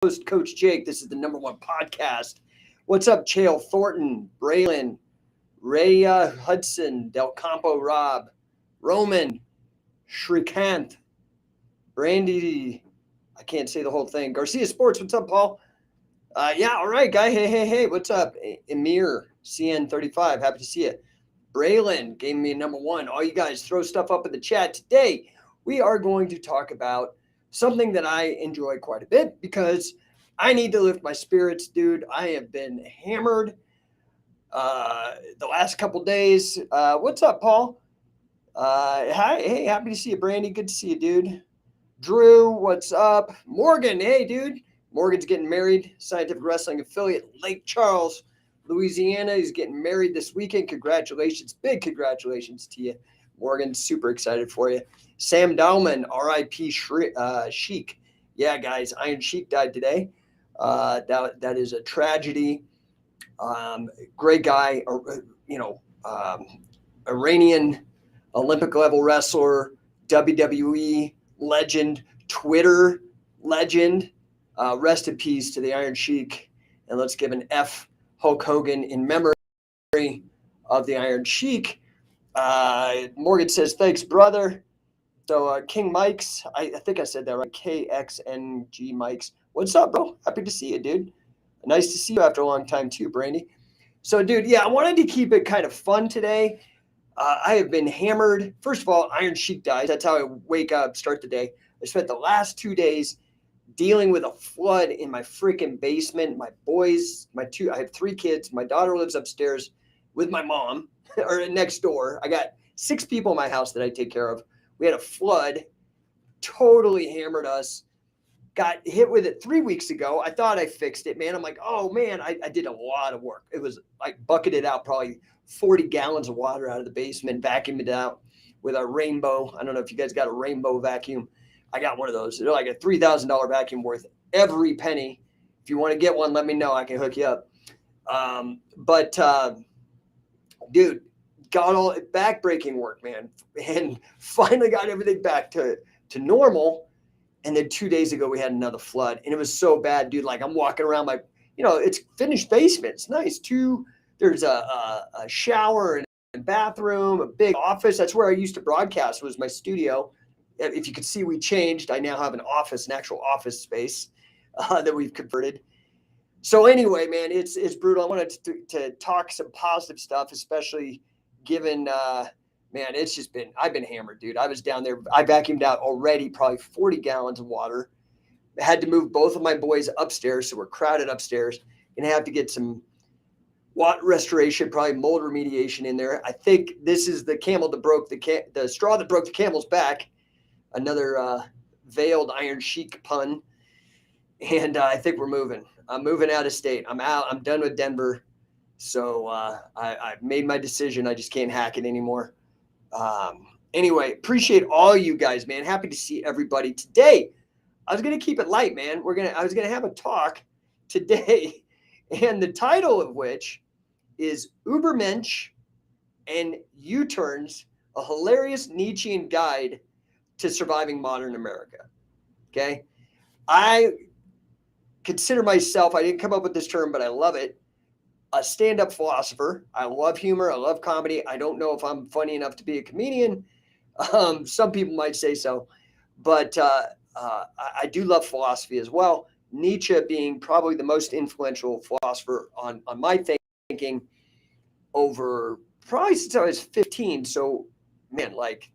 host, Coach Jake. This is the #1 podcast. What's up, Chael Thornton, Braylon, Raya Hudson, Del Campo Rob, Roman, Shrikant, Brandy, I can't say the whole thing. Garcia Sports, what's up, Paul? Yeah, all right, guy. Hey, what's up? Emir, CN35, happy to see you. Braylon gave me a #1. All you guys throw stuff up in the chat. Today, we are going to talk about something that I enjoy quite a bit because I need to lift my spirits, dude. I have been hammered the last couple days. What's up, Paul? Hi, hey, happy to see you, Brandy. Good to see you, dude. Drew, what's up? Morgan, hey, dude. Morgan's getting married. Scientific Wrestling affiliate, Lake Charles, Louisiana. He's getting married this weekend. Congratulations. Big congratulations to you, Morgan. Super excited for you. Sam Dowman, RIP Sheik. Yeah, guys, Iron Sheik died today. That is a tragedy. Great guy, Iranian Olympic level wrestler, WWE legend, Twitter legend. Rest in peace to the Iron Sheik. And let's give an F Hulk Hogan in memory of the Iron Sheik. Morgan says, thanks, brother. So King Mikes, I think I said that right, KXNG Mikes. What's up, bro? Happy to see you, dude. Nice to see you after a long time too, Brandy. So, dude, yeah, I wanted to keep it kind of fun today. I have been hammered. First of all, Iron Sheik dies. That's how I wake up, start the day. I spent the last 2 days dealing with a flood in my freaking basement. My boys, I have 3 kids. My daughter lives upstairs with my mom, or next door. I got 6 people in my house that I take care of. We had a flood, totally hammered us. Got hit with it 3 weeks ago. I thought I fixed it, man. I'm like, oh, man, I did a lot of work. It was like bucketed out probably 40 gallons of water out of the basement, vacuumed it out with a rainbow. I don't know if you guys got a rainbow vacuum. I got one of those. They're like a $3,000 vacuum worth every penny. If you want to get one, let me know. I can hook you up. Dude, got all backbreaking work, man, and finally got everything back to normal. And then 2 days ago, we had another flood, and it was so bad, dude. Like I'm walking around it's finished basement. It's nice. There's a shower and bathroom, a big office. That's where I used to broadcast, was my studio. If you could see, we changed. I now have an actual office space that we've converted. So anyway, man, it's brutal. I wanted to talk some positive stuff, especially given, man, I've been hammered, dude. I was down there. I vacuumed out already probably 40 gallons of water. I had to move both of my boys upstairs, so we're crowded upstairs. Gonna have to get some water restoration, probably mold remediation in there. I think this is the the straw that broke the camel's back. Another veiled Iron Sheik pun. And I think we're moving. I'm moving out of state. I'm out. I'm done with Denver. So I've made my decision. I just can't hack it anymore. Anyway, appreciate all you guys, man. Happy to see everybody today. I was going to keep it light, man. I was going to have a talk today, and the title of which is Übermensch and U-Turns, a hilarious Nietzschean guide to surviving modern America. Okay. I consider myself, I didn't come up with this term, but I love it, a stand-up philosopher. I love humor. I love comedy. I don't know if I'm funny enough to be a comedian. Some people might say so, but I do love philosophy as well. Nietzsche being probably the most influential philosopher on my thinking over probably since I was 15. So, man, like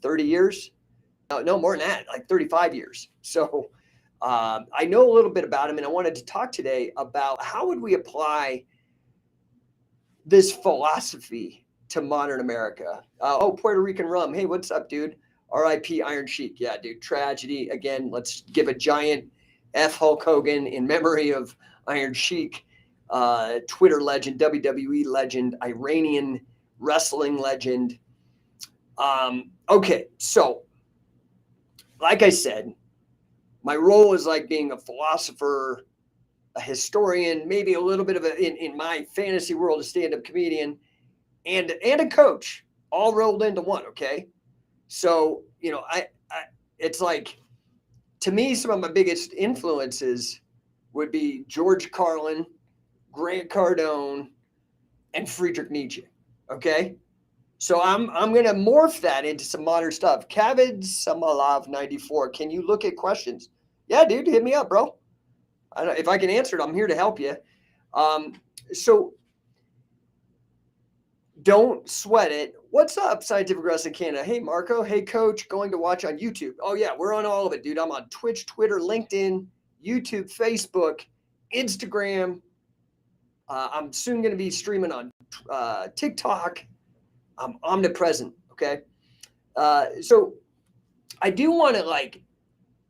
30 years? No, more than that, like 35 years. So I know a little bit about him, and I wanted to talk today about how would we apply this philosophy to modern America. Puerto Rican rum. Hey, what's up, dude? RIP Iron Sheik. Yeah, dude, tragedy. Again, let's give a giant F Hulk Hogan in memory of Iron Sheik, Twitter legend, WWE legend, Iranian wrestling legend. Okay, so like I said, my role is like being a philosopher, a historian, maybe a little bit of in my fantasy world, a stand-up comedian, and a coach, all rolled into one. Okay, so I it's like, to me, some of my biggest influences would be George Carlin, Grant Cardone, and Friedrich Nietzsche. Okay. So I'm gonna morph that into some modern stuff. Kavod Samalov 94. Can you look at questions? Yeah, dude, hit me up, bro. I don't, if I can answer it, I'm here to help you. So don't sweat it. What's up, Scientific Wrestling Canada? Hey, Marco. Hey, Coach. Going to watch on YouTube. Oh, yeah, we're on all of it, dude. I'm on Twitch, Twitter, LinkedIn, YouTube, Facebook, Instagram. I'm soon going to be streaming on TikTok. I'm omnipresent, okay? So I do want to, like,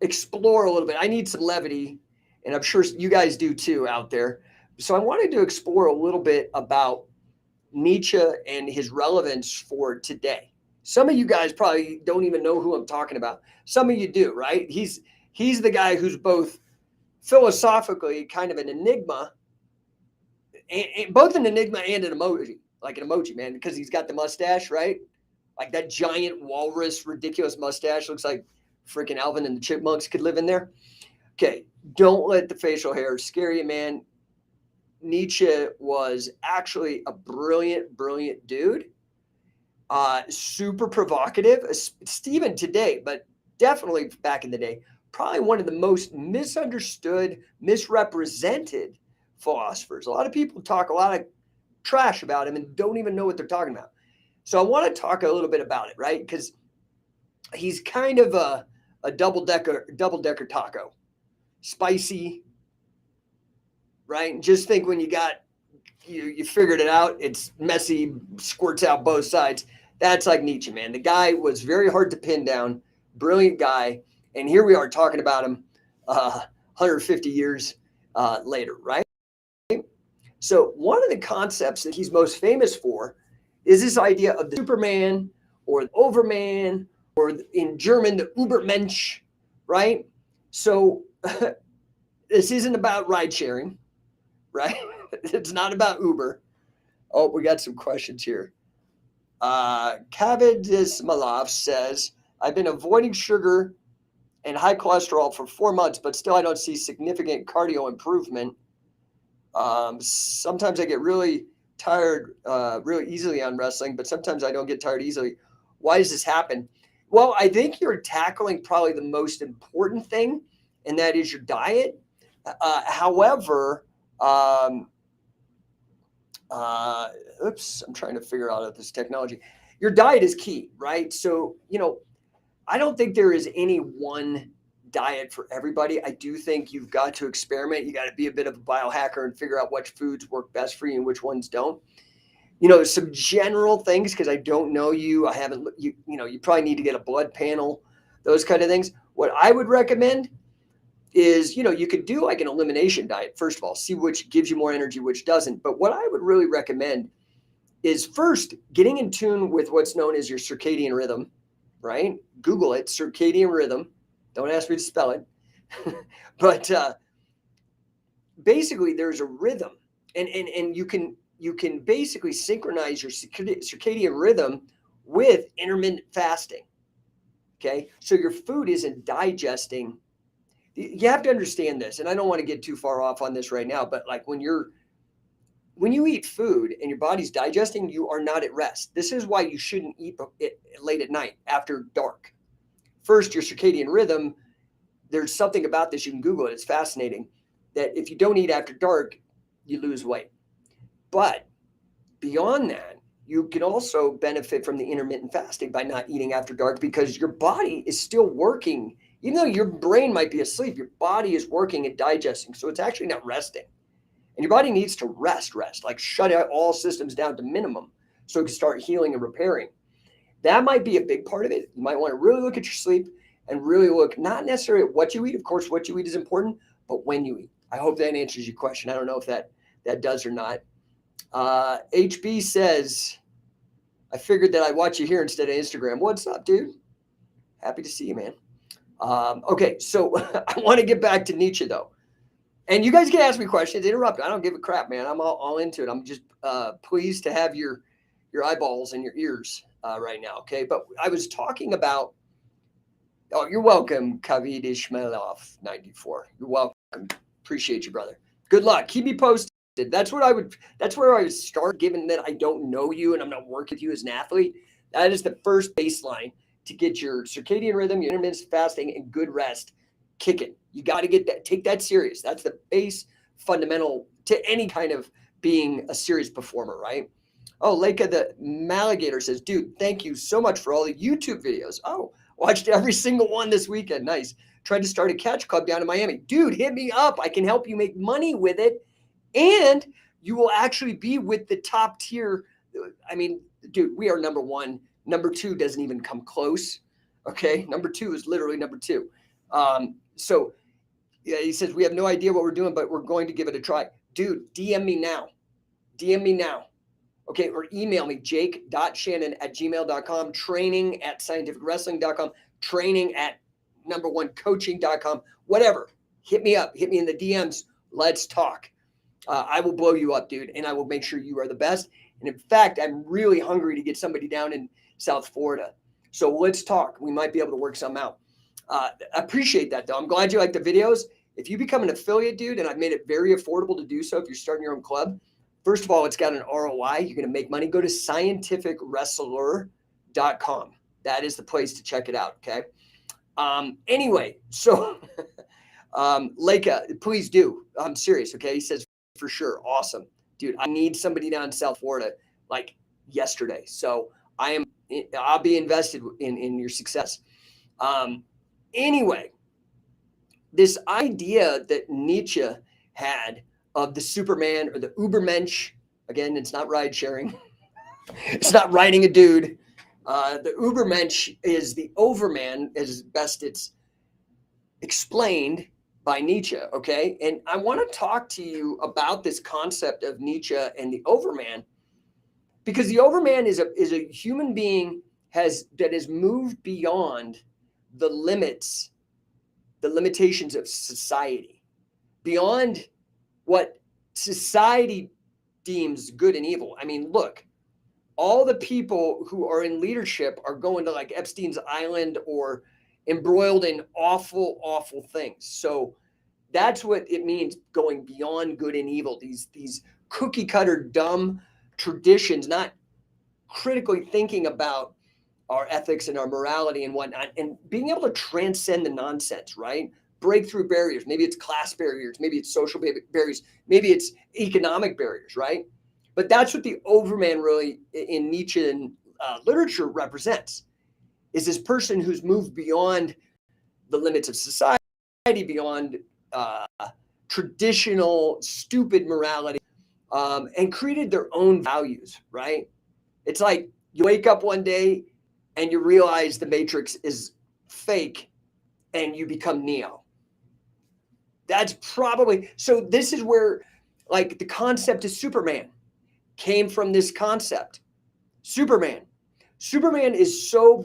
explore a little bit. I need some levity, and I'm sure you guys do too out there. So I wanted to explore a little bit about Nietzsche and his relevance for today. Some of you guys probably don't even know who I'm talking about. Some of you do, right? He's the guy who's both philosophically kind of an enigma, and both an enigma and an emoji, like an emoji, man, because he's got the mustache, right? Like that giant walrus, ridiculous mustache. Looks like freaking Alvin and the Chipmunks could live in there. Okay, don't let the facial hair scare you, man. Nietzsche was actually a brilliant, brilliant dude. Super provocative. Even today, but definitely back in the day, probably one of the most misunderstood, misrepresented philosophers. A lot of people talk a lot of trash about him and don't even know what they're talking about. So I want to talk a little bit about it, right? Because he's kind of a double-decker taco. Spicy, right? Just think when you figured it out, it's messy, squirts out both sides. That's like Nietzsche, man. The guy was very hard to pin down, brilliant guy. And here we are talking about him 150 years later, right? So one of the concepts that he's most famous for is this idea of the Superman or the Overman, or in German, the Übermensch, right? So this isn't about ride sharing, right? It's not about Uber. Oh, we got some questions here. Kavod Ismailov says, I've been avoiding sugar and high cholesterol for 4 months, but still I don't see significant cardio improvement. Sometimes I get really tired really easily on wrestling, but sometimes I don't get tired easily. Why does this happen? Well, I think you're tackling probably the most important thing, and that is your diet. However, I'm trying to figure out this technology. Your diet is key, right? So, I don't think there is any one diet for everybody. I do think you've got to experiment. You got to be a bit of a biohacker and figure out which foods work best for you and which ones don't. Some general things, because I don't know you. I haven't, you probably need to get a blood panel, those kind of things. What I would recommend is, you could do like an elimination diet, first of all, see which gives you more energy, which doesn't. But what I would really recommend is first getting in tune with what's known as your circadian rhythm, right? Google it, circadian rhythm. Don't ask me to spell it. But basically there's a rhythm, and you can basically synchronize your circadian rhythm with intermittent fasting. Okay. So your food isn't digesting. You have to understand this, and I don't want to get too far off on this right now, but like when you eat food and your body's digesting, you are not at rest. This is why you shouldn't eat it late at night after dark. First, your circadian rhythm, there's something about this. You can Google it. It's fascinating that if you don't eat after dark, you lose weight. But beyond that, you can also benefit from the intermittent fasting by not eating after dark, because your body is still working. Even though your brain might be asleep, your body is working and digesting. So it's actually not resting. And your body needs to rest, like shut out all systems down to minimum so it can start healing and repairing. That might be a big part of it. You might want to really look at your sleep and really look not necessarily at what you eat. Of course, what you eat is important, but when you eat. I hope that answers your question. I don't know if that does or not. HB says, I figured that I'd watch you here instead of Instagram. What's up, dude? Happy to see you, man. Okay, so I want to get back to Nietzsche, though. And you guys can ask me questions, interrupt. I don't give a crap, man. I'm all into it. I'm just pleased to have your eyeballs and your ears right now, okay? But I was talking about, you're welcome, Kavod Ismailov 94. You're welcome. Appreciate you, brother. Good luck. Keep me posted. That's where I would start, given that I don't know you and I'm not working with you as an athlete. That is the first baseline to get your circadian rhythm, your intermittent fasting, and good rest kicking. You got to take that serious. That's the base fundamental to any kind of being a serious performer, right? Oh, Leica the Maligator says, dude, thank you so much for all the YouTube videos. Oh, watched every single one this weekend. Nice. Tried to start a catch club down in Miami. Dude, hit me up. I can help you make money with it. And you will actually be with the top tier. I mean, dude, we are number one. Number two doesn't even come close. Okay. Number two is literally number two. So yeah, he says, we have no idea what we're doing, but we're going to give it a try. Dude, DM me now. DM me now. Okay. Or email me, jake.shannon@gmail.com, training@scientificwrestling.com, training@number1coaching.com, whatever. Hit me up. Hit me in the DMs. Let's talk. I will blow you up, dude, and I will make sure you are the best. And in fact, I'm really hungry to get somebody down in South Florida. So let's talk. We might be able to work something out. I appreciate that, though. I'm glad you like the videos. If you become an affiliate, dude, and I've made it very affordable to do so if you're starting your own club, first of all, it's got an ROI. You're going to make money. Go to scientificwrestler.com. That is the place to check it out, okay? Anyway, so Leica, please do. I'm serious, okay? He says, for sure. Awesome. Dude, I need somebody down in South Florida like yesterday. So I'll be invested in your success. Anyway, this idea that Nietzsche had of the Superman or the Übermensch, again, it's not ride sharing. It's not riding a dude. The Übermensch is the overman, as best it's explained by Nietzsche, okay? And I want to talk to you about this concept of Nietzsche and the overman, because the overman is a human being that has moved beyond the limitations of society, beyond what society deems good and evil. I mean, look, all the people who are in leadership are going to like Epstein's Island or embroiled in awful, awful things. So that's what it means, going beyond good and evil. These cookie cutter, dumb traditions, not critically thinking about our ethics and our morality and whatnot, and being able to transcend the nonsense, right? Break through barriers. Maybe it's class barriers. Maybe it's social barriers. Maybe it's economic barriers, right? But that's what the overman really in Nietzschean literature represents, is this person who's moved beyond the limits of society, beyond traditional stupid morality, and created their own values, right? It's like you wake up one day and you realize the Matrix is fake and you become Neo. That's probably, so this is where like the concept of Superman came from, this concept. Superman is so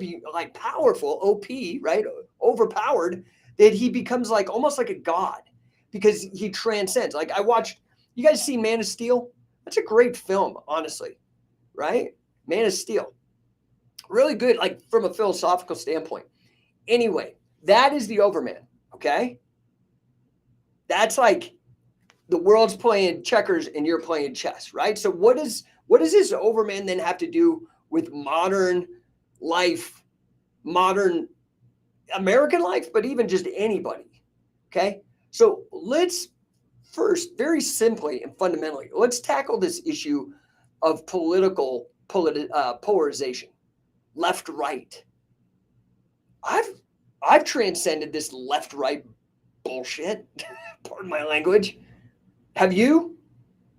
powerful, OP, right? Overpowered, that he becomes like almost like a god because he transcends. Like you guys see Man of Steel? That's a great film, honestly, right? Man of Steel. Really good, like from a philosophical standpoint. Anyway, that is the overman, okay? That's like the world's playing checkers and you're playing chess, right? So what does this overman then have to do with modern life, modern American life, but even just anybody, okay? So let's first, very simply and fundamentally, let's tackle this issue of political polarization, left, right. I've transcended this left, right bullshit. Pardon my language. Have you?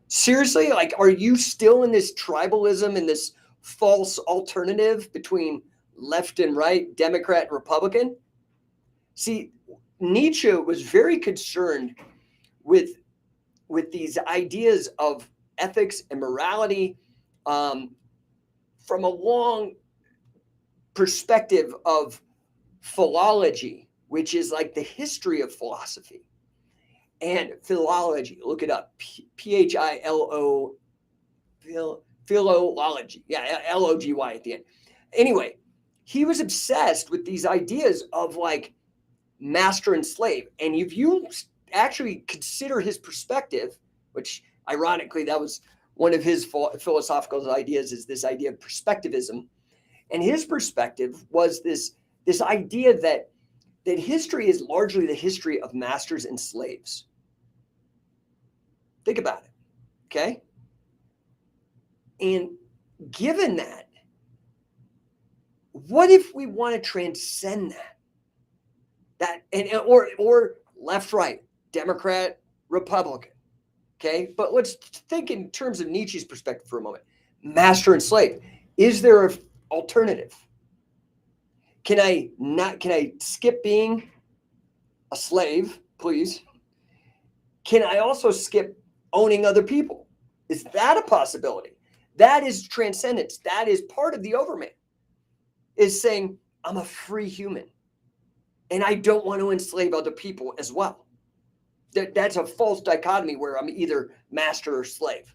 Seriously? Like, are you still in this tribalism and this false alternative between left and right, Democrat and Republican? See, Nietzsche was very concerned with these ideas of ethics and morality from a long perspective of philology, which is like the history of philosophy. And philology, look it up, Philo, philology. Yeah, Logy at the end. Anyway, he was obsessed with these ideas of like master and slave. And if you actually consider his perspective, which ironically, that was one of his philosophical ideas, is this idea of perspectivism. And his perspective was this idea that history is largely the history of masters and slaves. Think about it, okay? And given that, what if we want to transcend or left, right, Democrat, Republican, okay? But let's think in terms of Nietzsche's perspective for a moment. Master and slave. Is there an alternative? Can I skip being a slave, please? Can I also skip owning other people? Is that a possibility? That is transcendence. That is part of the Overman, is saying, I'm a free human and I don't want to enslave other people as well. That's a false dichotomy where I'm either master or slave.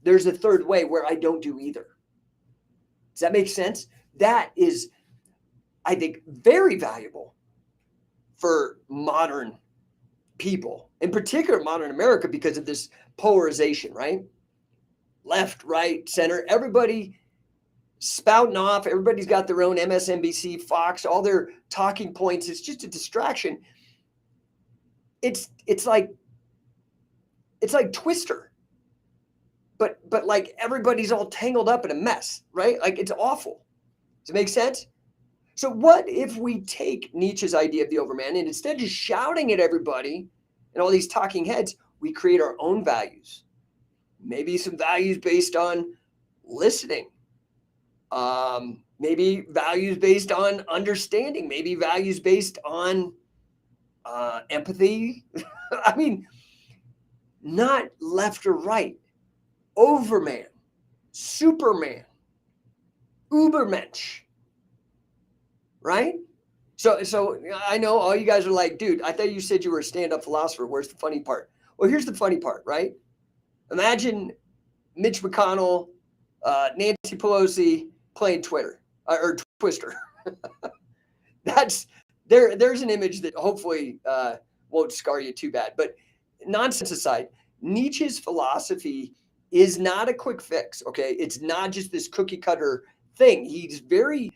There's a third way where I don't do either. Does that make sense? That is, I think, very valuable for modern people, in particular modern America, because of this polarization, right? Left, right, center, everybody spouting off. Everybody's got their own MSNBC, Fox, all their talking points. It's just a distraction. It's like Twister, but like everybody's all tangled up in a mess, right? Like it's awful. Does it make sense? So what if we take Nietzsche's idea of the Overman, and instead of just shouting at everybody and all these talking heads, we create our own values? Maybe some values based on listening. Maybe values based on understanding. Maybe values based on empathy. I mean, not left or right. Overman, Superman, Übermensch. Right? So I know all you guys are like, dude, I thought you said you were a stand-up philosopher. Where's the funny part? Well, here's the funny part, right? Imagine Mitch McConnell, Nancy Pelosi playing Twitter or Twister. There's an image that hopefully won't scar you too bad. But nonsense aside, Nietzsche's philosophy is not a quick fix, okay? It's not just this cookie cutter thing. He's very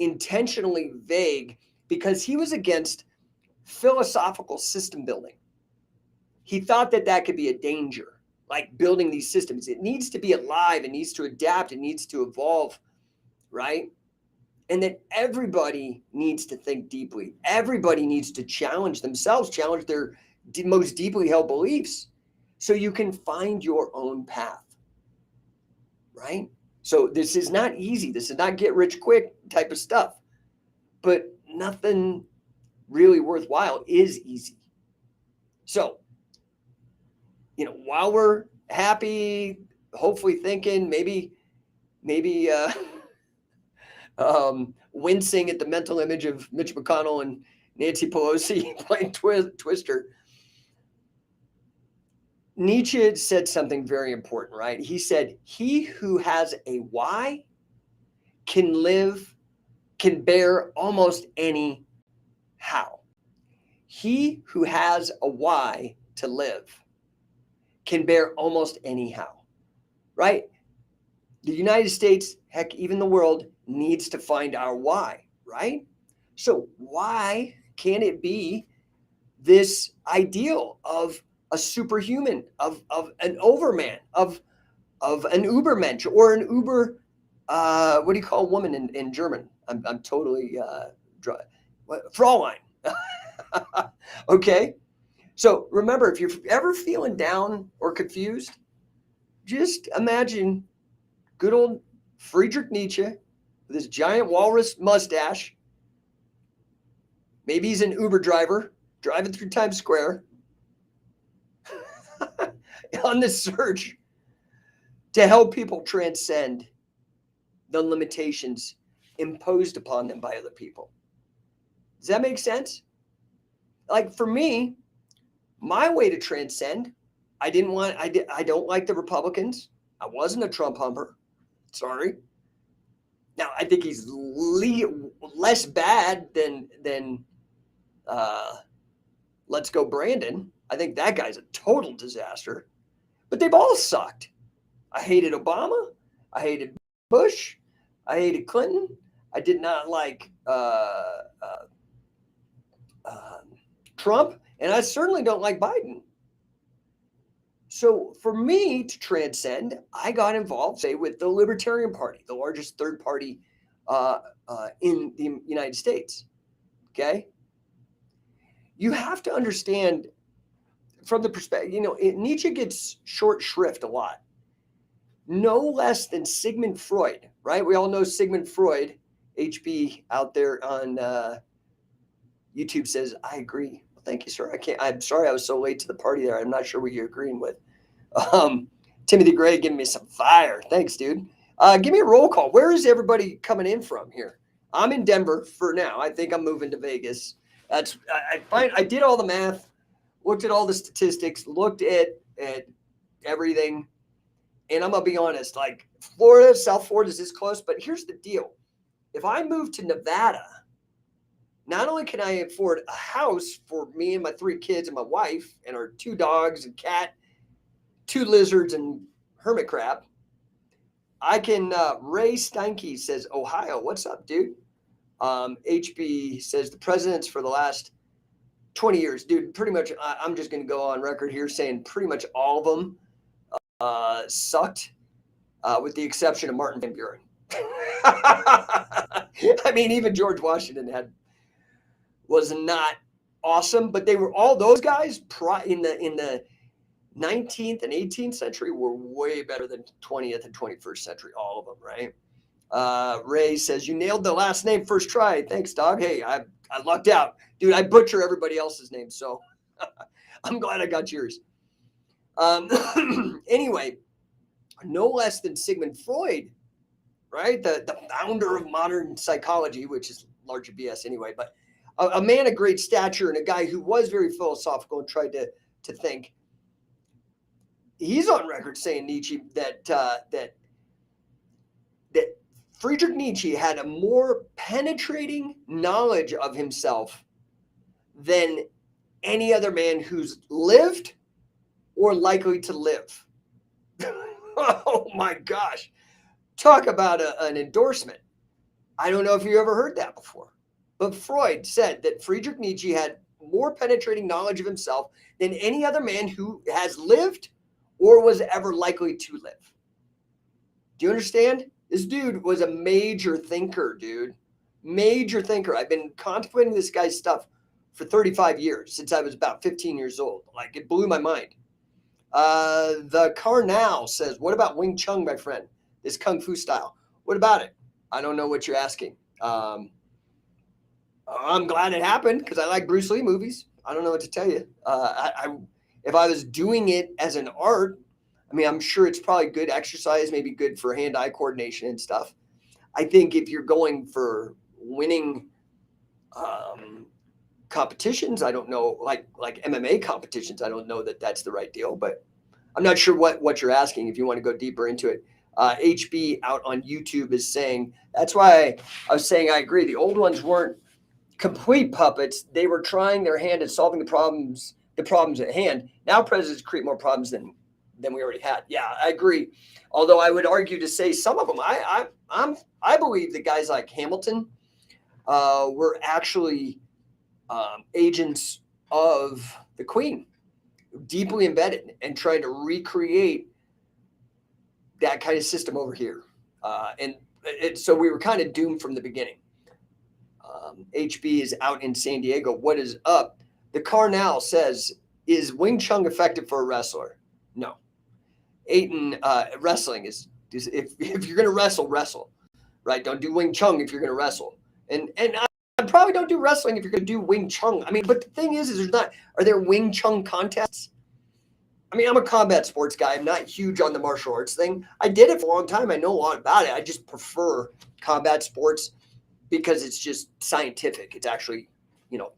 intentionally vague because he was against philosophical system building. He thought that could be a danger, like building these systems. It needs to be alive, it needs to adapt, it needs to evolve, right? And that everybody needs to think deeply. Everybody needs to challenge themselves, challenge their most deeply held beliefs so you can find your own path, right? So this is not easy. This is not get rich quick type of stuff, but nothing really worthwhile is easy. So, while we're happy, hopefully thinking, maybe wincing at the mental image of Mitch McConnell and Nancy Pelosi playing Twister, Nietzsche said something very important, right? He said, he who has a why can bear almost any how. He who has a why to live can bear almost any how, right? The United States, heck, even the world needs to find our why, right? So why can't it be this ideal of a superhuman, of an overman, of an Übermensch, or an Uber, what do you call a woman in German? I'm totally dry. Fraulein. Okay. So remember, if you're ever feeling down or confused, just imagine good old Friedrich Nietzsche with his giant walrus mustache. Maybe he's an Uber driver driving through Times Square on the search to help people transcend the limitations imposed upon them by other people. Does that make sense? Like for me, my way to transcend, I don't like the Republicans. I wasn't a Trump humper. Sorry. Now, I think he's less bad than Let's Go Brandon. I think that guy's a total disaster. But they've all sucked. I hated Obama. I hated Bush. I hated Clinton. I did not like Trump. And I certainly don't like Biden. So for me to transcend, I got involved, say, with the Libertarian Party, the largest third party in the United States. Okay? You have to understand from the perspective, Nietzsche gets short shrift a lot. No less than Sigmund Freud, right? We all know Sigmund Freud. HB out there on YouTube says, I agree. Well, thank you, sir. I'm sorry I was so late to the party there. I'm not sure what you're agreeing with. Timothy Gray giving me some fire. Thanks, dude. Give me a roll call. Where is everybody coming in from here? I'm in Denver for now. I think I'm moving to Vegas. I did all the math, looked at all the statistics, looked at everything. And I'm going to be honest, like Florida, South Florida is this close, but here's the deal. If I move to Nevada, not only can I afford a house for me and my 3 kids and my wife and our 2 dogs and cat, 2 lizards and hermit crab, I can, Ray Steinke says, Ohio, what's up, dude? HB says the presidents for the last 20 years, dude, pretty much, I'm just going to go on record here saying pretty much all of them sucked, with the exception of Martin Van Buren. I mean, even George Washington was not awesome, but they were all those guys in the 19th and 18th century were way better than 20th and 21st century, all of them, right? Ray says, you nailed the last name first try. Thanks, dog. Hey, I lucked out. Dude, I butcher everybody else's name, so I'm glad I got yours. Anyway, no less than Sigmund Freud, right? The founder of modern psychology, which is largely BS anyway, but a man of great stature and a guy who was very philosophical and tried to think. He's on record saying Nietzsche that Friedrich Nietzsche had a more penetrating knowledge of himself than any other man who's lived or likely to live. Oh my gosh. Talk about an endorsement. I don't know if you ever heard that before, but Freud said that Friedrich Nietzsche had more penetrating knowledge of himself than any other man who has lived or was ever likely to live. Do you understand? This dude was a major thinker, dude. Major thinker. I've been contemplating this guy's stuff for 35 years, since I was about 15 years old. Like, it blew my mind. The Carnal says, what about Wing Chun, my friend? This Kung Fu style. What about it? I don't know what you're asking. I'm glad it happened because I like Bruce Lee movies. I don't know what to tell you. If I was doing it as an art, I mean, I'm sure it's probably good exercise, maybe good for hand-eye coordination and stuff. I think if you're going for winning competitions, I don't know, like MMA competitions, I don't know that that's the right deal, but I'm not sure what you're asking if you want to go deeper into it. HB out on YouTube is saying, that's why I was saying I agree. The old ones weren't complete puppets. They were trying their hand at solving the problems at hand. Now presidents create more problems than we already had. Yeah, I agree. Although I would argue to say some of them, I believe that guys like Hamilton were actually agents of the Queen, deeply embedded and trying to recreate that kind of system over here. So we were kind of doomed from the beginning. HB is out in San Diego. What is up? The Carnal says, is Wing Chun effective for a wrestler? No. Aiton, wrestling is if you're going to wrestle, right? Don't do Wing Chun if you're going to wrestle. And I probably don't do wrestling if you're going to do Wing Chun. I mean, but the thing is are there Wing Chun contests? I mean, I'm a combat sports guy. I'm not huge on the martial arts thing. I did it for a long time. I know a lot about it. I just prefer combat sports because it's just scientific. It's actually,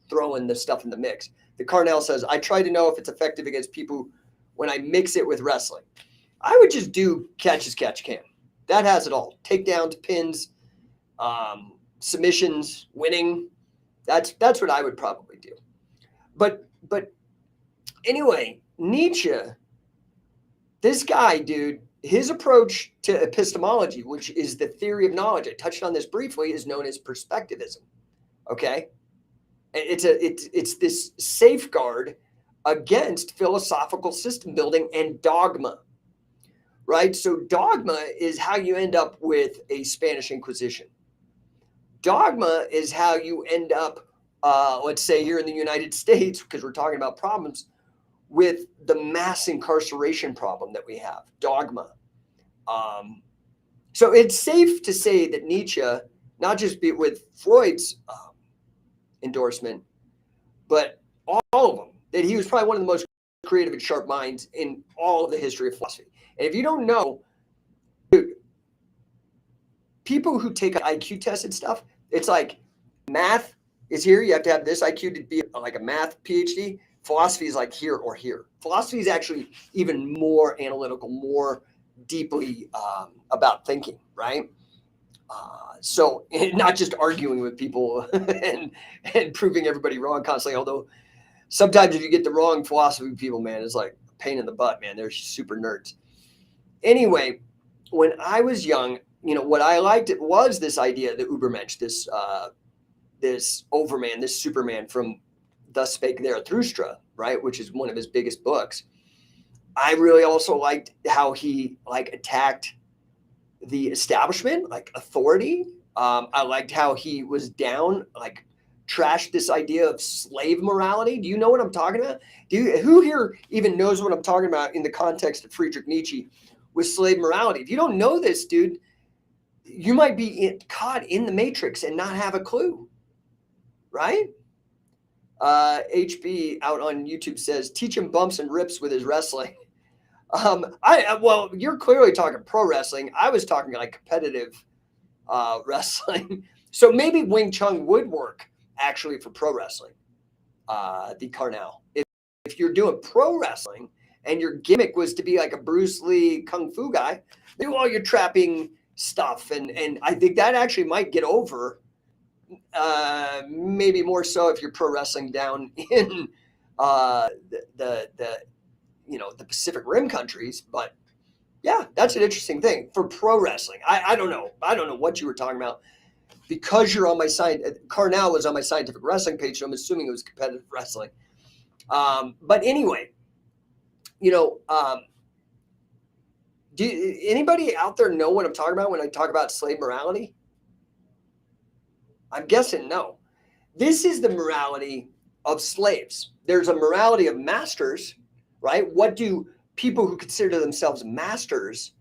throwing the stuff in the mix. The Carnell says, I try to know if it's effective against people when I mix it with wrestling. I would just do catch as catch can. That has it all. Takedowns, pins, submissions, winning. That's what I would probably do. But But anyway, Nietzsche, this guy, dude, his approach to epistemology, which is the theory of knowledge, I touched on this briefly, is known as perspectivism. Okay, it's this safeguard against philosophical system building and dogma, right? So dogma is how you end up with a Spanish Inquisition. Dogma is how you end up, let's say here in the United States, because we're talking about problems, with the mass incarceration problem that we have. Dogma. So it's safe to say that Nietzsche, not just with Freud's endorsement, but all of them, that he was probably one of the most creative and sharp minds in all of the history of philosophy. And if you don't know, dude, people who take an IQ test and stuff, it's like math is here. You have to have this IQ to be like a math PhD. Philosophy is like here or here. Philosophy is actually even more analytical, more deeply about thinking, right? So not just arguing with people and proving everybody wrong constantly. Although sometimes if you get the wrong philosophy people, man, it's like a pain in the butt, man. They're super nerds. Anyway, when I was young, what I liked was this idea, the Übermensch, this overman, this Superman from Thus Spake Zarathustra, right, which is one of his biggest books. I really also liked how he attacked the establishment, authority. I liked how he was down, trashed this idea of slave morality. Do you know what I'm talking about? Who here even knows what I'm talking about in the context of Friedrich Nietzsche with slave morality? If you don't know this, dude, you might be caught in the matrix and not have a clue, right? HB out on YouTube says, teach him bumps and rips with his wrestling. Well, you're clearly talking pro wrestling. I was talking competitive wrestling. So maybe Wing Chun would work actually for pro wrestling, the Carnal. If you're doing pro wrestling and your gimmick was to be like a Bruce Lee Kung Fu guy, do all your trapping stuff. And I think that actually might get over. Maybe more so if you're pro wrestling down in the Pacific Rim countries. But yeah, that's an interesting thing for pro wrestling. I don't know what you were talking about, because you're on my side. Carnal was on my scientific wrestling page, so I'm assuming it was competitive wrestling. But anyway, do anybody out there know what I'm talking about when I talk about slave morality? I'm guessing no. This is the morality of slaves. There's a morality of masters, right? What do people who consider themselves masters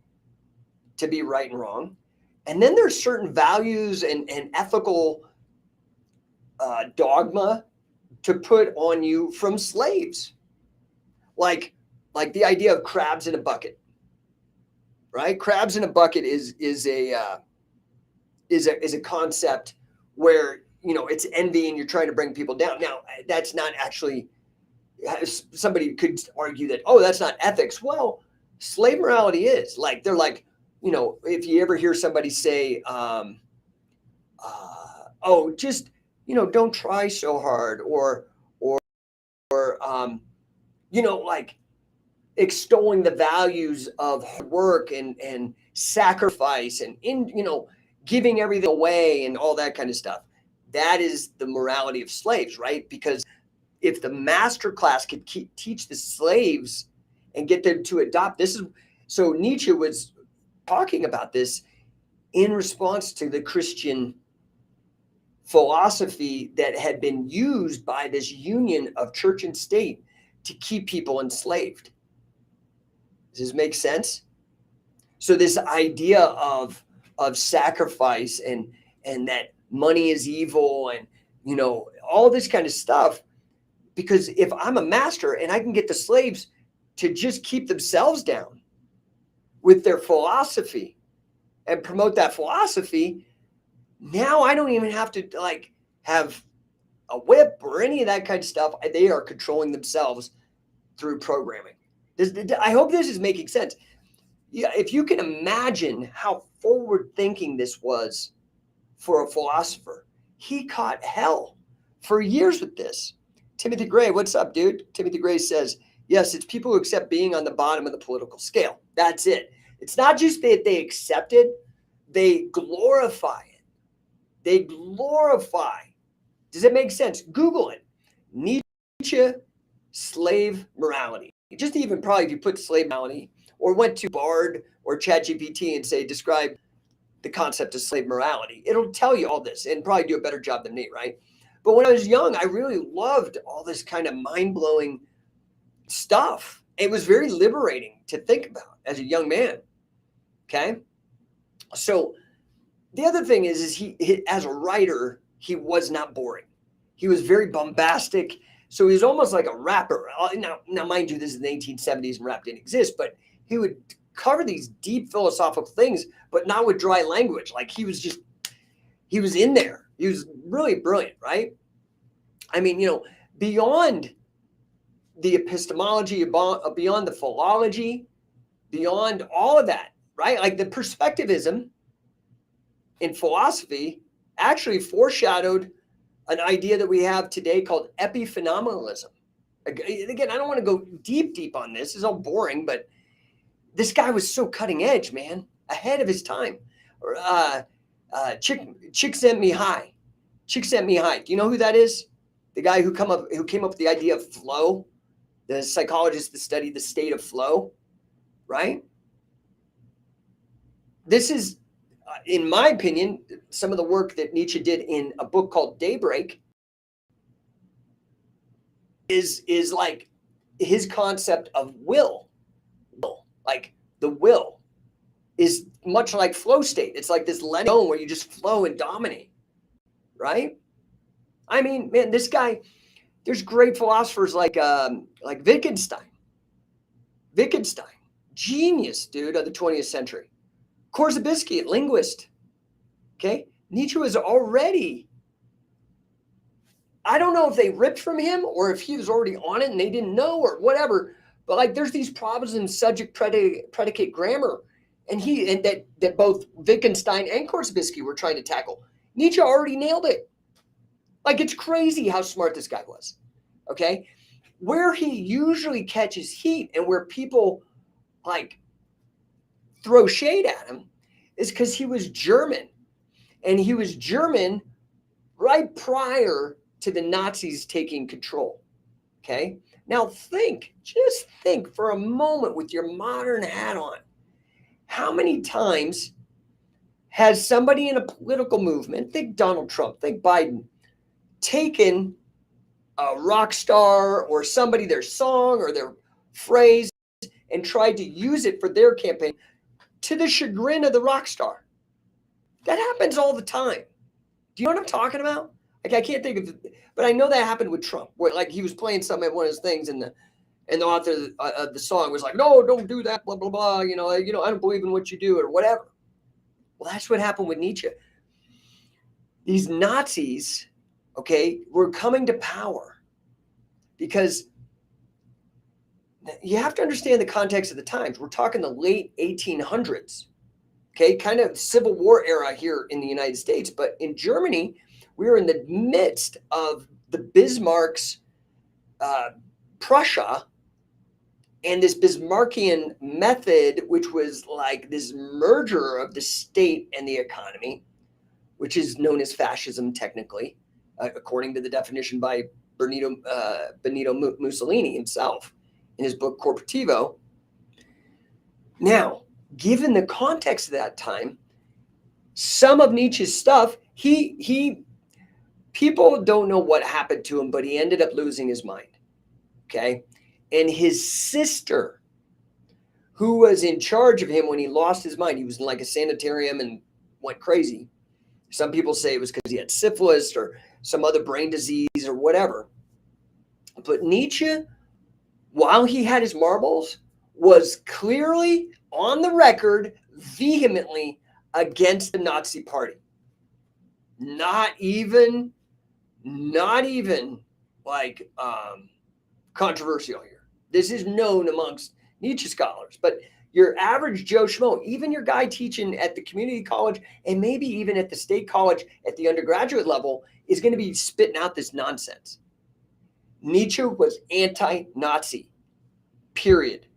to be right and wrong? And then there's certain values and ethical dogma to put on you from slaves, like the idea of crabs in a bucket, right? Crabs in a bucket is a concept where it's envy and you're trying to bring people down. Now, that's not actually, somebody could argue that, that's not ethics. Well, slave morality is they're if you ever hear somebody say, just don't try so hard, or extolling the values of hard work and sacrifice and giving everything away and all that kind of stuff. That is the morality of slaves, right? Because if the master class could teach the slaves and get them to adopt so Nietzsche was talking about this in response to the Christian philosophy that had been used by this union of church and state to keep people enslaved. Does this make sense? So this idea of sacrifice and that money is evil and all this kind of stuff, because if I'm a master and I can get the slaves to just keep themselves down with their philosophy and promote that philosophy, now I don't even have to have a whip or any of that kind of stuff. They are controlling themselves through programming. I hope this is making sense. Yeah, if you can imagine how forward thinking this was for a philosopher, he caught hell for years with this. Timothy Gray, what's up, dude? Timothy Gray says, yes, it's people who accept being on the bottom of the political scale. That's it. It's not just that they accept it, they glorify it. They glorify. Does it make sense? Google it. Nietzsche, slave morality. Just even probably if you put slave morality or went to Bard or ChatGPT and say, describe the concept of slave morality, it'll tell you all this and probably do a better job than me, right? But when I was young, I really loved all this kind of mind-blowing stuff. It was very liberating to think about as a young man. Okay. So the other thing is he as a writer, he was not boring. He was very bombastic. So he was almost like a rapper. Now, mind you, this is the 1870s and rap didn't exist, but he would cover these deep philosophical things, but not with dry language. Like he was in there. He was really brilliant, right? I mean, beyond the epistemology, beyond the philology, beyond all of that, right? Like the perspectivism in philosophy actually foreshadowed an idea that we have today called epiphenomenalism. Again, I don't want to go deep on this. It's all boring, but this guy was so cutting edge, man, ahead of his time. Csikszentmihalyi. Csikszentmihalyi. Do you know who that is? The guy who came up with the idea of flow, the psychologist that studied the state of flow, right? This is, in my opinion, some of the work that Nietzsche did in a book called Daybreak is like his concept of will. Like the will is much like flow state. It's like this letting go where you just flow and dominate, right? I mean, man, this guy, there's great philosophers like Wittgenstein. Wittgenstein, genius, dude, of the 20th century. Korzybski, linguist. Okay, Nietzsche was already, I don't know if they ripped from him or if he was already on it and they didn't know or whatever, but like there's these problems in subject predicate grammar and that both Wittgenstein and Korzybski were trying to tackle. Nietzsche already nailed it. Like it's crazy how smart this guy was. Okay, where he usually catches heat and where people like throw shade at him is because he was German, and he was German right prior to the Nazis taking control. Okay, now just think for a moment with your modern hat on. How many times has somebody in a political movement, think Donald Trump, think Biden, taken a rock star or somebody, their song or their phrase, and tried to use it for their campaign to the chagrin of the rock star? That happens all the time. Do you know what I'm talking about? Like I can't think of it, but I know that happened with Trump, where like he was playing some at one of his things, and the author of the song was like, "No, don't do that, blah blah blah." I don't believe in what you do or whatever. Well, that's what happened with Nietzsche. These Nazis, okay, were coming to power because you have to understand the context of the times. We're talking the late 1800s, okay, kind of Civil War era here in the United States. But in Germany, we were in the midst of the Bismarck's Prussia and this Bismarckian method, which was like this merger of the state and the economy, which is known as fascism technically, according to the definition by Benito Mussolini himself in his book Corporativo. Now, given the context of that time, some of Nietzsche's stuff, people don't know what happened to him, but he ended up losing his mind. Okay. And his sister, who was in charge of him when he lost his mind, he was in like a sanitarium and went crazy. Some people say it was because he had syphilis or some other brain disease or whatever. But Nietzsche, while he had his marbles, was clearly on the record vehemently against the Nazi party. Not even like controversial here. This is known amongst Nietzsche scholars, but your average Joe Schmo, even your guy teaching at the community college and maybe even at the state college at the undergraduate level, is going to be spitting out this nonsense. Nietzsche was anti-Nazi, period.